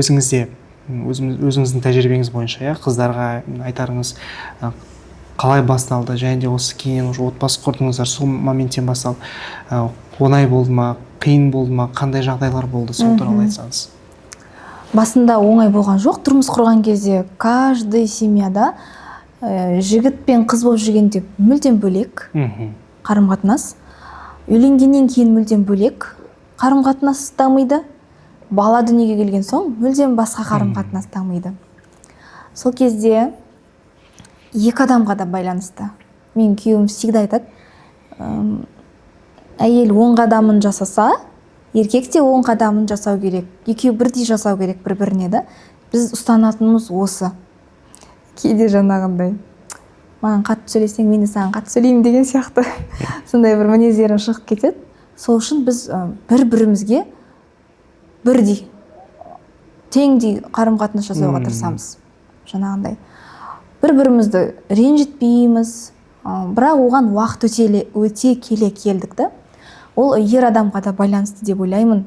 өзіңіздің тәжірибеңіз бойынша, қыздарға айтарыңыз қалай басталды, және де осы кейін отбасы құрдыңыздар, сол моменттен басталды. Оңай болды ма, қиын болды ма, қандай жағдайлар болды, сол туралы айтсаңыз? Басында оңай болған жоқ. Тұрмыс құрған кезде каждый семьяда жігіт пен қыз болып жүргенде мүлдем бөлек қарым-қатынас. Үйленгеннен кейін мүлдем бөлек қарым-қатынас дамиды. Бала дүниеге келген соң мүлдем басқа қарым-қатынас дамиды. Сол кезде екі адамға да байланысты. Мен күйеуім всегда айтады, әйел 10 қадамын жасаса, еркек те 10 қадамын жасау керек. Екеуі бірдей жасау керек бір-біріне да. Біз ұстанатынымыз осы. Кейде жаңағындай, маған қатты сөйлесең, мен де саған қатты сөйлеймін деген сияқты. Сондай бір мінездерім шығып кетеді. Сол үшін біз бір-бірімізге бірдей, теңдей қарым-қатынас жасауға тырысамыз. Жаңағындай. Бір-бірімізді ренжітпейміз, бірақ оған уақыт өте келе келдік та. Ол ер адамға да байланысты деп ойлаймын.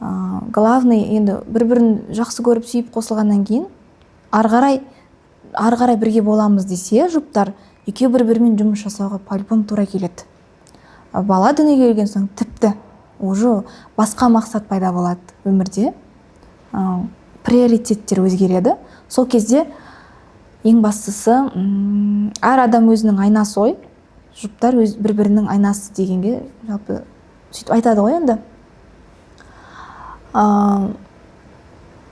Главный, енді бір-бірін жақсы көріп сүйіп қосылғаннан кейін, ары қарай бірге боламыз десе, жұптар екеуі бір-бірімен жұмыс жасауға по-любому тура келеді. Бала дүниеге келген соң тіпті уже басқа мақсат пайда болады өмірде. Приоритеттер өзгереді. Сол кезде ең бастысы, әр адам өзінің айнасы ғой. Жұптар бір-бірінің айнасы дегенге жалпы сөйтіп айтады ғой енді.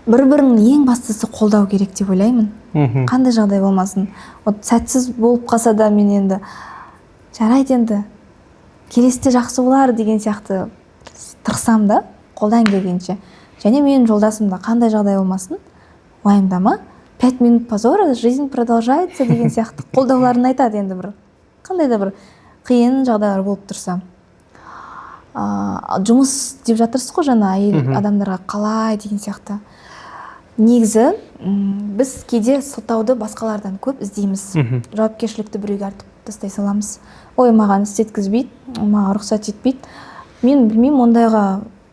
Бір-бірінің ең бастысы қолдау керек деп ойлаймын. Қандай жағдай болмасын. Сәтсіз болып қалса да мен енді жарайды енді келесіде жақсы болар деген сияқты тырысам да, қолдан келгенше. Және менің жолдасым да қандай жағдай болмасын, уайымдама, 5 минут позора, жизнь продолжается деген сияқты қолдауларын айтады енді бір. Қандай да бір қиын жағдайлар болып тұрса. Жұмыс деп жатырсыз ғой жаңа әйел адамдарға қалай деген сияқты. негізі біз кейде сылтауды басқалардан көп іздейміз. Жауапкершілікті біреуге артып тастай саламыз. Ой, маған істеткізбейді, маған рұқсат етпейді. Мен білмеймін, ондайға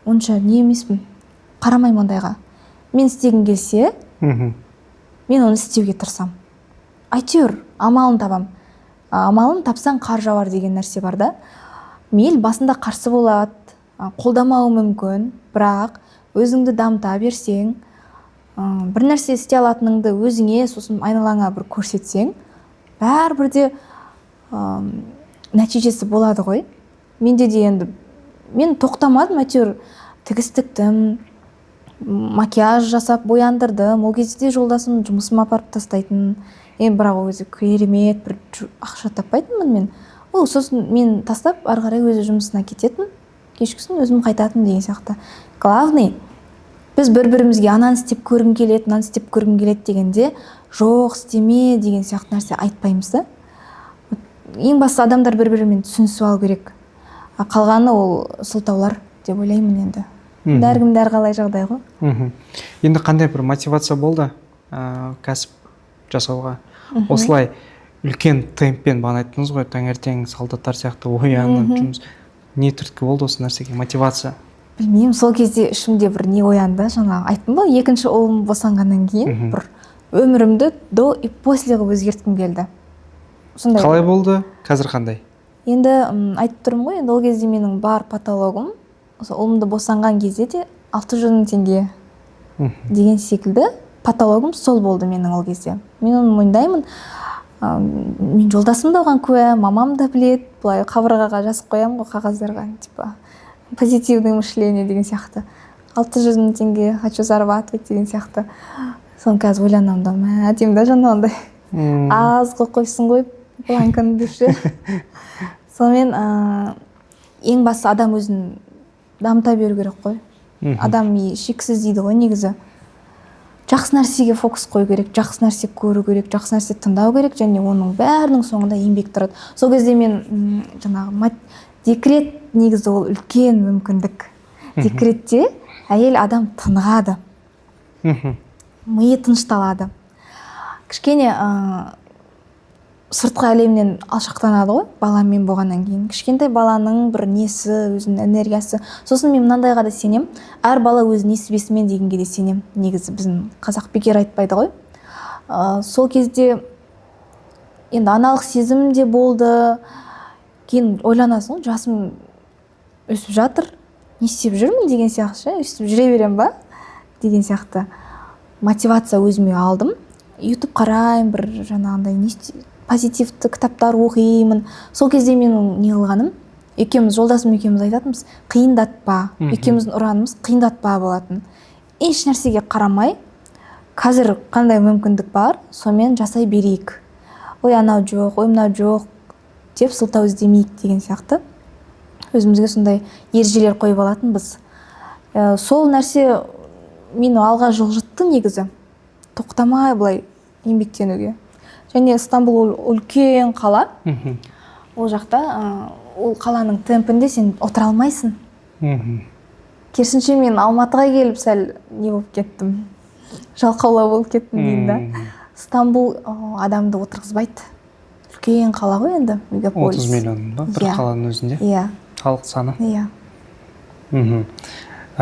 онша не емеспін, қарамаймын ондайға. Мен істегім келсе, мен оны істеуге тырысам. Әйтеуір амалын табам. Амалын тапсаң қар жауар деген нәрсе бар да. Мейлі басында қарсы болады, қолдамауы мүмкін, бірақ өзіңді дамыта берсең, бір нәрсе істей алатыныңды өзіңе, сосын айналаңа бір көрсетсең, бәрібір де нәтижесі болады ғой. Менде де енді мен тоқтамадым, әйтеуір тігістіктім, макияж жасап бояндырдым. Ол кезде жолдасым жұмысыма апарып тастайтын. Бірақ ол өзі керемет бір ақша таппайтынмын мен. Ол сосын мен тастап, ары қарай өзі жұмысына кететін, кешкісін өзім қайтатын деген сияқты. Главный, біз бір-бірімізге ананы істеп көргім келеді, мынаны істеп көргім келеді дегенде, жоқ, істеме деген сияқты нәрсе айтпаймыз да. Ең басты адамдар бір-бірімен түсінісіп алу керек. Қалғаны ол сылтаулар деп ойлаймын енді. Әркімде әрқалай жағдай ғой. Енді қандай бір мотивация болды кәсіп жасауға? Осылай үлкен темппен бағана айттыңыз ғой, таңертең солдаттар сияқты оянып жұмыс. Не түрткі болды осы нәрсеге мотивация? Білмеймін, сол кезде ішімде бір не оянды. Жаңа айттым ба, екінші ұлым босанғаннан кейін бір өмірімді до и после қылып өзгерткім келді. Қалай болды? Қазір қандай? Енді айтып тұрмын ғой, енді ол кезде менің бар патологым, ұлымды босанған кезде де 600.000 теңге деген секілді патологым сол болды менің ол кезде. Мен оны мойындаймын. Мен жолдасым да оған куә, мамам да білет. Бұлай қабырғаға жазып қоямын ғой қағаздарға, типа позитивное мышление деген сияқты. 600.000 теңге хочу зарабатывать деген сияқты. Соны қазір ойланамын да, деймін да жаңағындай. Аз қойсын ғой планканы деші. Сонымен ең басты адам өзін дамыта беру керек қой. Адам шексіз дейді ғой негізі. Жақсы нәрсеге фокус қою керек, жақсы нәрсе көру керек, жақсы нәрсе тыңдау керек, және оның бәрінің соңында еңбек тұрады. Сол кезде мен жаңағы декрет негізі ол үлкен мүмкіндік. Декретте әйел адам тынығады, миы тынышталады. Кішкене сыртқы әлемнен алшақтанады ғой, баламен болғаннан кейін. Кішкентай баланың бір несі, өзінің энергиясы. Сосын мен мынандайға да сенем. Әр бала өз несібесімен дегенге де сенем. Негізі біздің қазақ бекер айтпайды ғой. Сол кезде енді аналық сезім де болды. Кейін ойланасың, жасым өсіп жатыр, не істеп жүрмін деген сияқты, өстіп жүре берем ба деген сияқты мотивация өзіме алдым. YouTube қараймын, бір жаңағындай позитивті кітаптар оқимын. Сол кезде менің не қылғаным, жолдасым екеуміз айтатынбыз, қиындатпа. Екеуміздің ұранымыз қиындатпа болатын. Еш нәрсеге қарамай, қазір қандай мүмкіндік бар, сонымен жасай берейік. Ой, анау жоқ, ой, мынау жоқ деп сылтау іздемейік деген сияқты. Өзімізге сондай ережелер қойып алатынбыз. Сол нәрсе мені алға жылжытты негізі. Тоқтамай былай еңбектенуге. Және Стамбул үлкен қала. Ол жақта ол қаланың темпінде сен отыра алмайсың. Керісінше мен Алматыға келіп сәл не болып кеттім. Жалқаулау болып кеттім дейін да. Стамбул адамды отырғызбайды. Үлкен қала ғой енді, мегаполис. 30 миллион ба бір қаланың өзінде? Иә. Халық саны? Иә.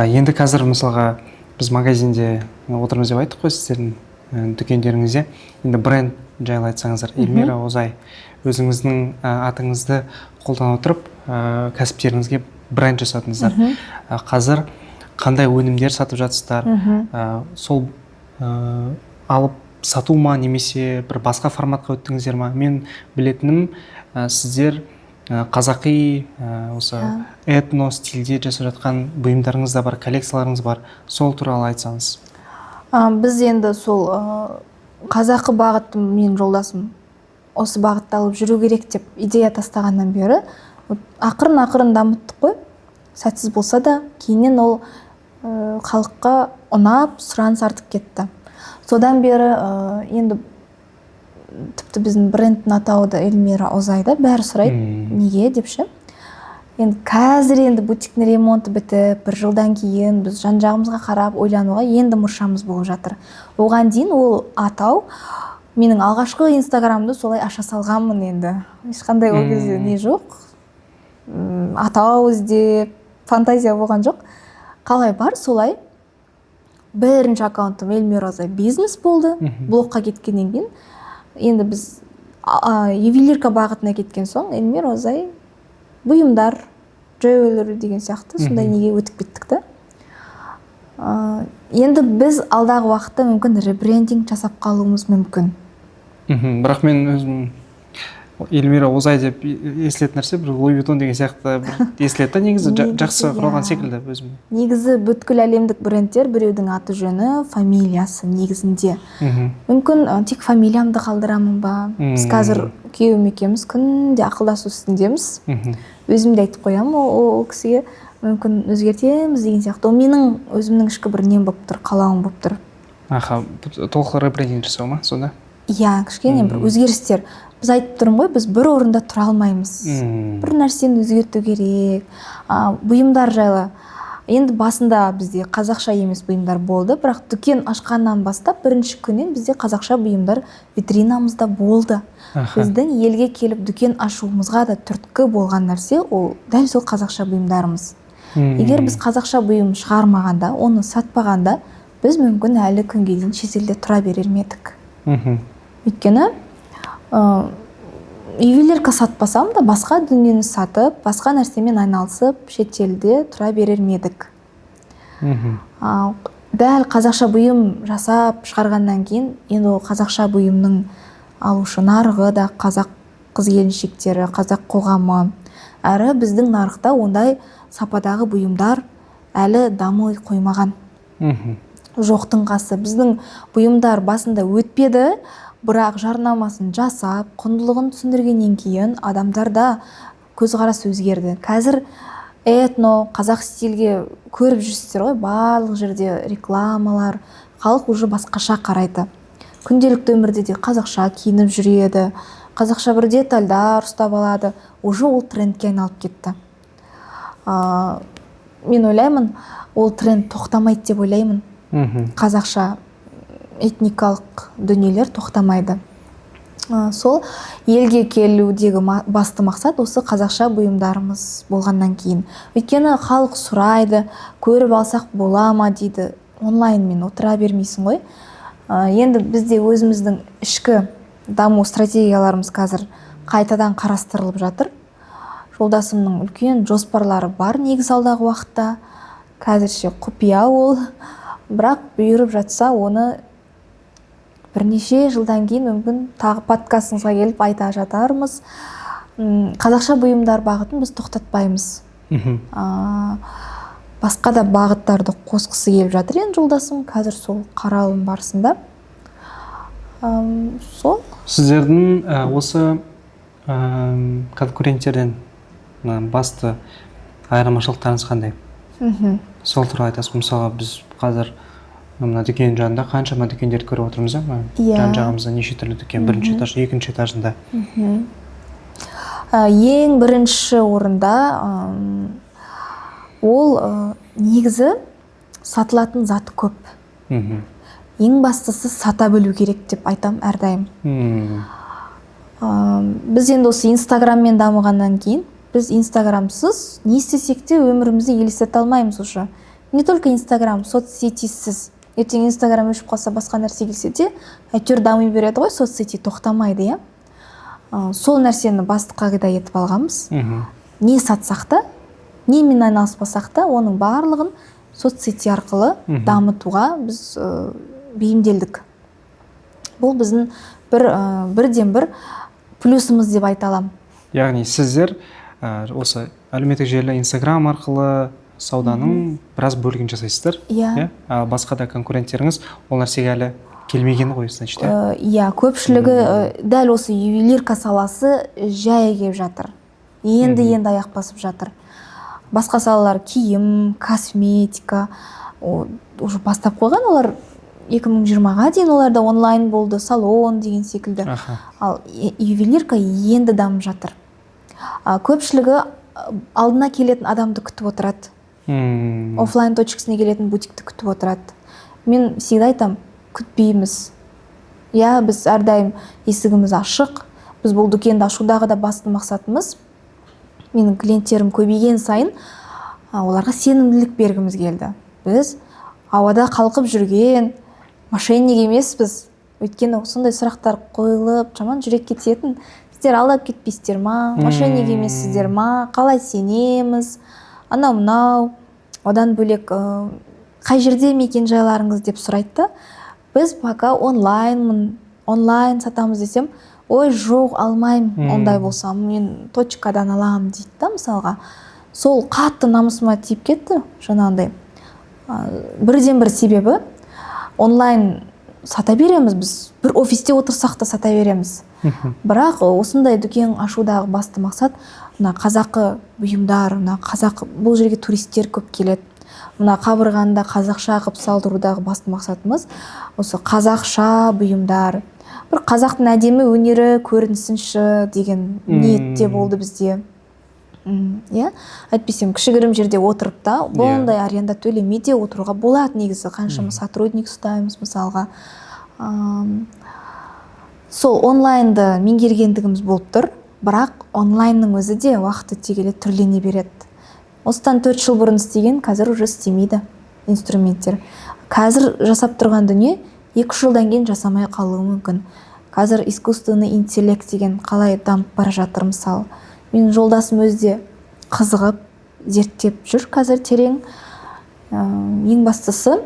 Енді қазір мысалға біз магазинде отырмыз деп айттық қой сіздердің дүкендеріңізде. Енді бренд жайлы айтсаңыздар, Эльмира Озай, өзіңіздің атыңызды қолдана отырып, кәсіптеріңізге бренд жасадыңыздар. Қазір қандай өнімдер сатып жатсыздар? Сол алып сату ма, немесе бір басқа форматқа өттіңіздер ма? Мен білетінім, сіздер қазақи осы этно стильде жасап жатқан бұйымдарыңыз да бар, коллекцияларыңыз бар. Сол туралы айтсаңыз. Біз енді сол қазақы бағытты мен жолдасым осы бағытта алып жүру керек деп идея тастағаннан бері ақырын дамыттық қой. Сәтсіз болса да, кейіннен ол халыққа ұнап, сұраныс артып кетті. Содан бері енді тіпті біздің брендтің атауы да Эльмира Озайда, бәрі сұрайды, неге депші. енді қазір енді бутиктің ремонты бітіп бір жылдан кейін біз жан жағымызға қарап ойлануға енді мұршамыз болып жатыр. Оған дейін ол атау менің алғашқы инстаграмды солай аша салғанмын. Енді ешқандай ол кезде не жоқ, атау іздеп фантазия болған жоқ. Қалай бар солай бірінші аккаунтым Эльмироза бизнес болды. Блогқа кеткеннен кейін енді біз ювелирка бағытына кеткен соң Эльмироза бұйымдар, джуэлери деген сияқты сондай неге өтіп кеттік та. Енді біз алдағы уақытта мүмкін ребрендинг жасап қалуымыз мүмкін. Бірақ мен өзім Эльмира Озай деп естілетін нәрсе бір Луи Виттон деген сияқты бір естіледі да, негізі жақсы құралған секілді өзім. Негізі бүткіл әлемдік брендтер біреудің аты жөні, фамилиясы негізінде. Мүмкін тек фамилиямды қалдырамын ба? Біз қазір күйеуім екеуміз күнде ақылдасу үстіндеміз. Өзім де айтып қоямын ол кісіге, мүмкін өзгертеміз деген сияқты. Ол менің өзімнің ішкі бір нем болып тұр, қалауым болып тұр. Толық ребрендинг жасау ма сонда? Иә, кішкене бір өзгерістер. Біз айтып тұрмын ғой, біз бір орында тұра алмаймыз. Бір нәрсені өзгерту керек. Бұйымдар жайлы. Енді басында бізде қазақша емес бұйымдар болды, бірақ дүкен ашқаннан бастап бірінші күннен бізде қазақша бұйымдар витринамызда болды. Біздің елге келіп дүкен ашуымызға да түрткі болған нәрсе ол дәл сол қазақша бұйымдарымыз. Егер біз қазақша бұйым шығармағанда, оны сатпағанда, біз мүмкін әлі күнге дейін шетелде тұра берер медік. Өйткені ювелирка сатпасам да басқа дүниені сатып, басқа нәрсемен айналысып, шетелде тұра берер медік. Дәл қазақша бұйым жасап шығарғаннан кейін, енді ол қазақша бұйымның алушы нарығы да қазақ қыз-келіншектері, қазақ қоғамы. Әрі біздің нарықта ондай сападағы бұйымдар әлі дамой қоймаған. Жоқтың қасы. Біздің бұйымдар басында өтпеді, бірақ жарнамасын жасап, құндылығын түсіндіргеннен кейін адамдарда көзқарас өзгерді. Қазір этно, қазақ стильге көріп жүрсіздер ғой, барлық жерде рекламалар, халық уже басқаша қарайды. Күнделікті өмірде де қазақша киініп жүреді, қазақша бір детальдар ұстап алады. Уже ол трендке айналып кетті. Мен ойлаймын, ол тренд тоқтамайды деп ойлаймын. Қазақша этникалық дүниелер тоқтамайды. Сол елге келудегі басты мақсат осы қазақша бұйымдарымыз болғаннан кейін. Өйткені халық сұрайды, көріп алсақ бола ма дейді. Онлайнмен отыра бермейсің ғой. Енді бізде өзіміздің ішкі даму стратегияларымыз қазір қайтадан қарастырылып жатыр. Жолдасымның үлкен жоспарлары бар негізі алдағы уақытта. Қазірше құпия ол. Бірақ бұйырып жатса, оны бірнеше жылдан кейін мүмкін тағы подкастыңызға келіп айта жатармыз. Қазақша бұйымдар бағытын біз тоқтатпаймыз. Басқа да бағыттарды қосқысы келіп жатыр. Енді жолдасым қазір сол қаралым барысында. Сол. Сіздердің осы конкуренттерден басты айырмашылықтарыңыз қандай? Сол туралы айтасыз. Мысалға біз қазір мына дүкен жанында қаншама дүкендерді көріп отырмыз, жан жағымызда неше түрлі дүкен, бірінші этаж, екінші этажында. Ең бірінші орында ол негізі сатылатын заты көп. Ең бастысы сата білу керек деп айтам әрдайым. Біз енді осы инстаграммен дамығаннан кейін, біз инстаграмсыз не істесек те өмірімізді елестете алмаймыз уже. Не только инстаграм, соцсетисіз. Ертең инстаграм өшіп қалса, басқа нәрсе келсе де, әйтеуір дами береді ғой, соцсети тоқтамайды, иә. Сол нәрсені басты қағида етіп алғанбыз. Не сатсақ та, немен айналыспасақ та, оның барлығын соцсети арқылы дамытуға біз бейімделдік. Бұл біздің бірден бір плюсымыз деп айта аламын. Яғни сіздер осы әлеуметтік желі инстаграм арқылы сауданың біраз бөлігін жасайсыздар. Басқа да конкуренттеріңіз ол нәрсеге әлі келмеген ғой, значит. Көпшілігі дәл осы ювелирка саласы жай келіп жатыр. Енді аяқ басып жатыр. Басқа салалар киім, косметика уже бастап қойған, олар 2020-ға дейін оларда онлайн болды, салон деген секілді. Ал ювелирка енді дамып жатыр. Көпшілігі алдына келетін адамды күтіп отырады. Оффлайн точкасына келетін бутикті күтіп отырады. Мен всегда айтам, күтпейміз. Біз әрдайым есігіміз ашық. Біз бұл дүкенді ашудағы да басты мақсатымыз, менің клиенттерім көбейген сайын оларға сенімділік бергіміз келді. Біз ауада қалқып жүрген мошенник емеспіз. Өйткені сондай сұрақтар қойылып, жаман жүрекке тиетін. Сіздер алдап кетпейсіздер ма? Мошенник емессіздер ма? Қалай сенеміз? Анау-мынау. Одан бөлек қай жерде мекен жайларыңыз деп сұрайды. Біз пока онлайн сатамыз десем, ой, жоқ, алмаймын, ондай болсам, мен точкадан аламын дейді да, мысалға. Сол қатты намысыма тиіп кетті, жаңағындай. Бірден бір себебі, онлайн сата береміз біз, бір офисте отырсақ та сата береміз. Бірақ осындай дүкен ашудағы басты мақсат, мына қазақы бұйымдар, бұл жерге туристер көп келеді. Мына қабырғанда қазақша қып салдырудағы басты мақсатымыз осы қазақша бұйымдар. Бір қазақтың әдемі өнері көрінсінші деген ниетте болды бізде. Әйтпесем кішігірім жерде отырып та, бұндай аренда төлемей де отыруға болады негізі. Қаншама сотрудник ұстаймыз мысалға. Сол онлайнды меңгергендігіміз болып тұр, бірақ онлайнның өзі де уақыт өте келе түрлене береді. Осыдан 4 жыл бұрын істеген, қазір уже істемейді инструменттер. Қазір жасап тұрған дүние 2 жылдан кейін жасамай қалуы мүмкін. Қазір искусственный интеллект деген қалай дамып бара жатыр мысалы. Менің жолдасым өзде қызығып, зерттеп жүр қазір терең. Ең бастысы,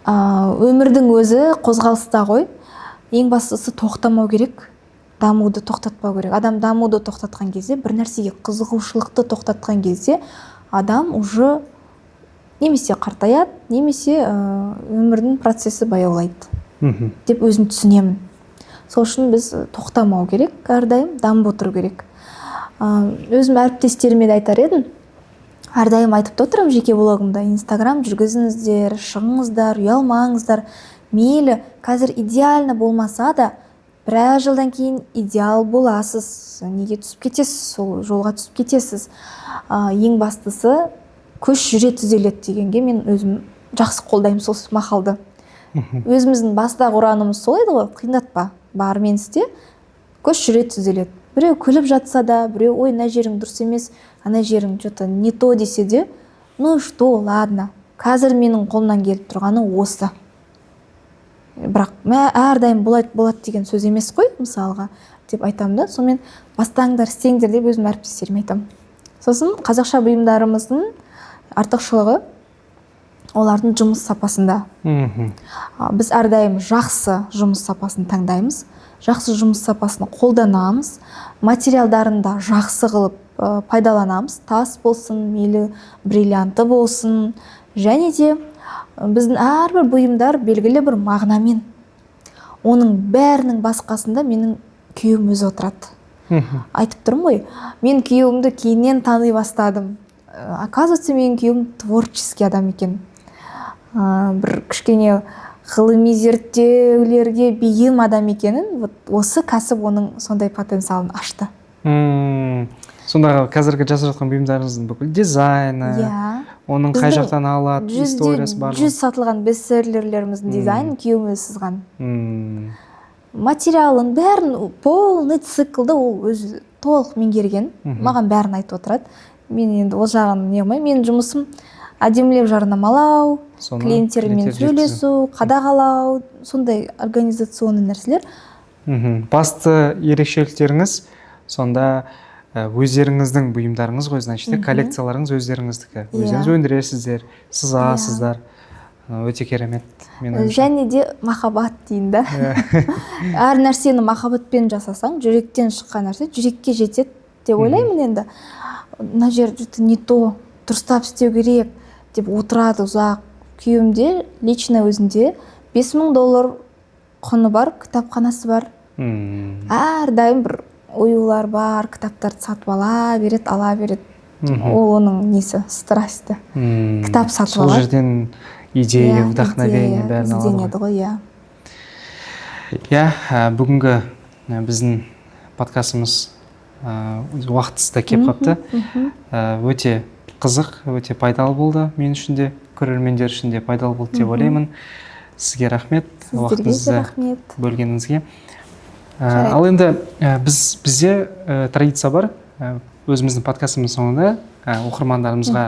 өмірдің өзі қозғалыста ғой. Ең бастысы тоқтамау керек. Дамуды тоқтатпау керек. Адам дамуды тоқтатқан кезде, бір нәрсеге қызығушылықты тоқтатқан кезде, адам уже немесе қартаяды, немесе өмірдің процесі баяулайды деп өзім түсінемін. Сол үшін біз тоқтамау керек, әрдайым дамып отыру керек. Өзім әріптестеріме де айтар едім, әрдайым айтып отырамын жеке блогымда, Инстаграм жүргізіңіздер, шығыңыздар, ұялмаңыздар. Мейлі, қазір идеально болмаса да, біраз жылдан кейін идеал боласыз. Неге түсіп кетесіз, сол жолға түсіп кетесіз. Ең бастысы, көш жүре түзеледі дегенге мен өзім жақсы қолдаймын сол мақалды. Өзіміздің бастағы ұранымыз сол еді ғой, қиындатпа, барымен істе, көш жүре түзеледі. Біреу күліп жатса да, біреу ой, мына жерің дұрыс емес, ана жерің что-то не то десе де, ну что, ладно, қазір менің қолымнан келіп тұрғаны осы. Бірақ әрдайым болады деген сөз емес қой, мысалға, деп айтамын да. Сонымен бастаңдар, істеңдер деп өзім әріптестеріме айтамын. Сосын қазақша бұйымдарымыздың артықшылығы олардың жұмыс сапасында. Біз әрдайым жақсы жұмыс сапасын таңдаймыз, жақсы жұмыс сапасын қолданамыз, материалдарында жақсы қылып пайдаланамыз, тас болсын, мейлі бриллианты болсын, және де біздің әрбір бұйымдар белгілі бір мағынамен. Оның бәрінің басқасында менің күйеуім өзі отырады. Айтып тұрмын ғой, мен күйеуімді кейіннен тани бастадым. Оказывается, менің күйеуім творческий адам екен. Бір кішкене ғылыми зерттеулерге бейім адам екенін, осы кәсіп оның сондай потенциалын ашты. Сонда қазіргі жасап жатқан бұйымдарыңыздың бүкіл дизайны, оның қай жақтан алады, историясы бар. 100 сатылған бестселлерлеріміздің дизайнын күйеуім өзі сызған. Материалын бәрін, полный циклды ол өзі толық меңгерген. Маған бәрін айтып отырады. Мен енді ол жағын не қылмаймын. Менің жұмысым әдемілеп жарнамалау, клиенттермен сөйлесу, қадағалау, сондай организационный нәрселер. Басты ерекшеліктеріңіз сонда өздеріңіздің бұйымдарыңыз ғой, значит, коллекцияларыңыз өздеріңіздікі. Өздеріңіз өндіресіздер, сызасыздар. Өте керемет. Және де махаббат дейін да. Әр нәрсені махаббатпен жасасаң, жүректен шыққан нәрсе жүрекке жетеді деп ойлаймын енді. Мына жер не то, дұрыстап істеу керек деп отырады ұзақ. Күйеуімде, лично өзінде $5000 құны бар, кітапханасы бар. Әрдайым бір оюлар бар, кітаптарды сатып ала береді. Ол оның несі, страсті. Кітап сатып алады. Сол жерден идея, вдохновение бәрін алады. Ізденеді ғой, иә. Бүгінгі біздің подкастымыз уақытсыз да келіп қалыпты. Өте қызық, өте пайдалы болды мен үшін де, көрермендер үшін де пайдалы болды деп ойлаймын. Сізге рахмет, уақытыңызды бөлгеніңізге. Ал енді бізде традиция бар, өзіміздің подкастымыз соңында оқырмандарымызға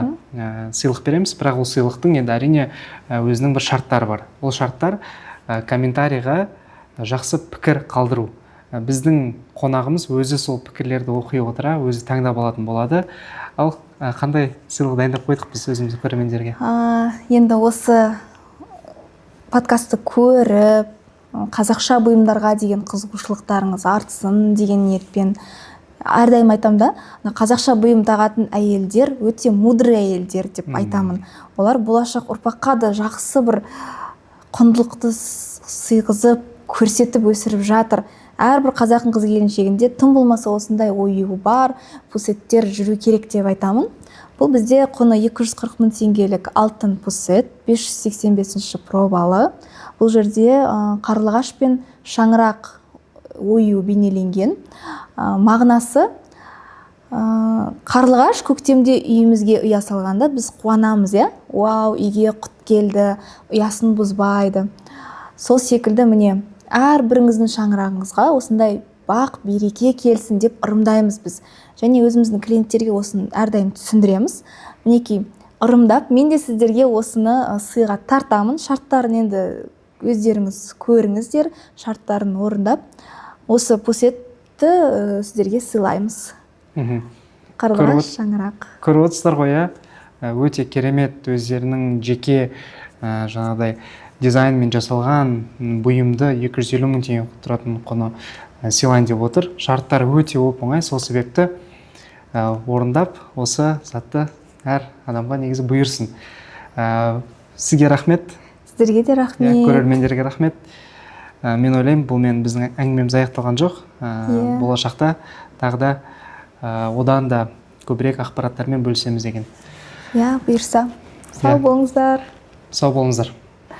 сыйлық береміз, бірақ ол сыйлықтың енді әрине өзінің бір шарттары бар. Ол шарттар комментарийға жақсы пікір қалдыру. Біздің қонағымыз өзі сол пікірлерді оқи отыра, өзі таңдап алатын болады. Ал қандай сыйлық дайындап қойдық біз өзіміздің көрермендерге? Енді осы подкастты көріп, қазақша бұйымдарға деген қызығушылықтарыңыз артсын деген ниетпен әрдайым айтамын да, қазақша бұйым тағатын әйелдер өте мудрый әйелдер деп айтамын. Олар болашақ ұрпаққа да жақсы бір құндылықты сыйғызып, көрсетіп өсіріп жатыр. Әрбір қазақтың қыз келіншегінде тым болмаса осындай ою бар, пусеттер жүру керек деп айтамын. Бұл бізде құны 240 000 теңгелік алтын пусет, 585-ші пробалы. Бұл жерде қарлығаш пен шаңырақ ою бейнеленген. Мағынасы қарлығаш көктемде үйімізге ұя салғанда біз қуанамыз, Вау, үйге құт келді, ұясын бұзбайды. Сол секілді міне әрбіріңіздің шаңырағыңызға осындай бақ береке келсін деп ырымдаймыз біз. Және өзіміздің клиенттерге осыны әрдайым түсіндіреміз. Мінекей, ырымдап, мен де сіздерге осыны сыйға тартамын. Шарттарын енді өздеріңіз көріңіздер, шарттарын орындап, осы пусетті сіздерге сыйлаймыз. Қарлығаш шаңырақ. Көріп отырсыздар ғой, өте керемет, өздерінің жеке жаңағыдай дизайнмен жасалған бұйымды 250 000 теңге тұратын құны сыйлайын деп отыр. Шарттар өте оп-оңай, сол себепті орындап, осы затты әр адамға негізі бұйырсын. Сізге рахмет. Сіздерге де рахмет. Көрермендерге рахмет. Мен ойлаймын, бұл біздің әңгімеміз аяқталған жоқ. Болашақта тағы да одан да көбірек ақпараттармен бөлісеміз деген. Бұйырса. Сау болыңыздар. Сау болыңыздар.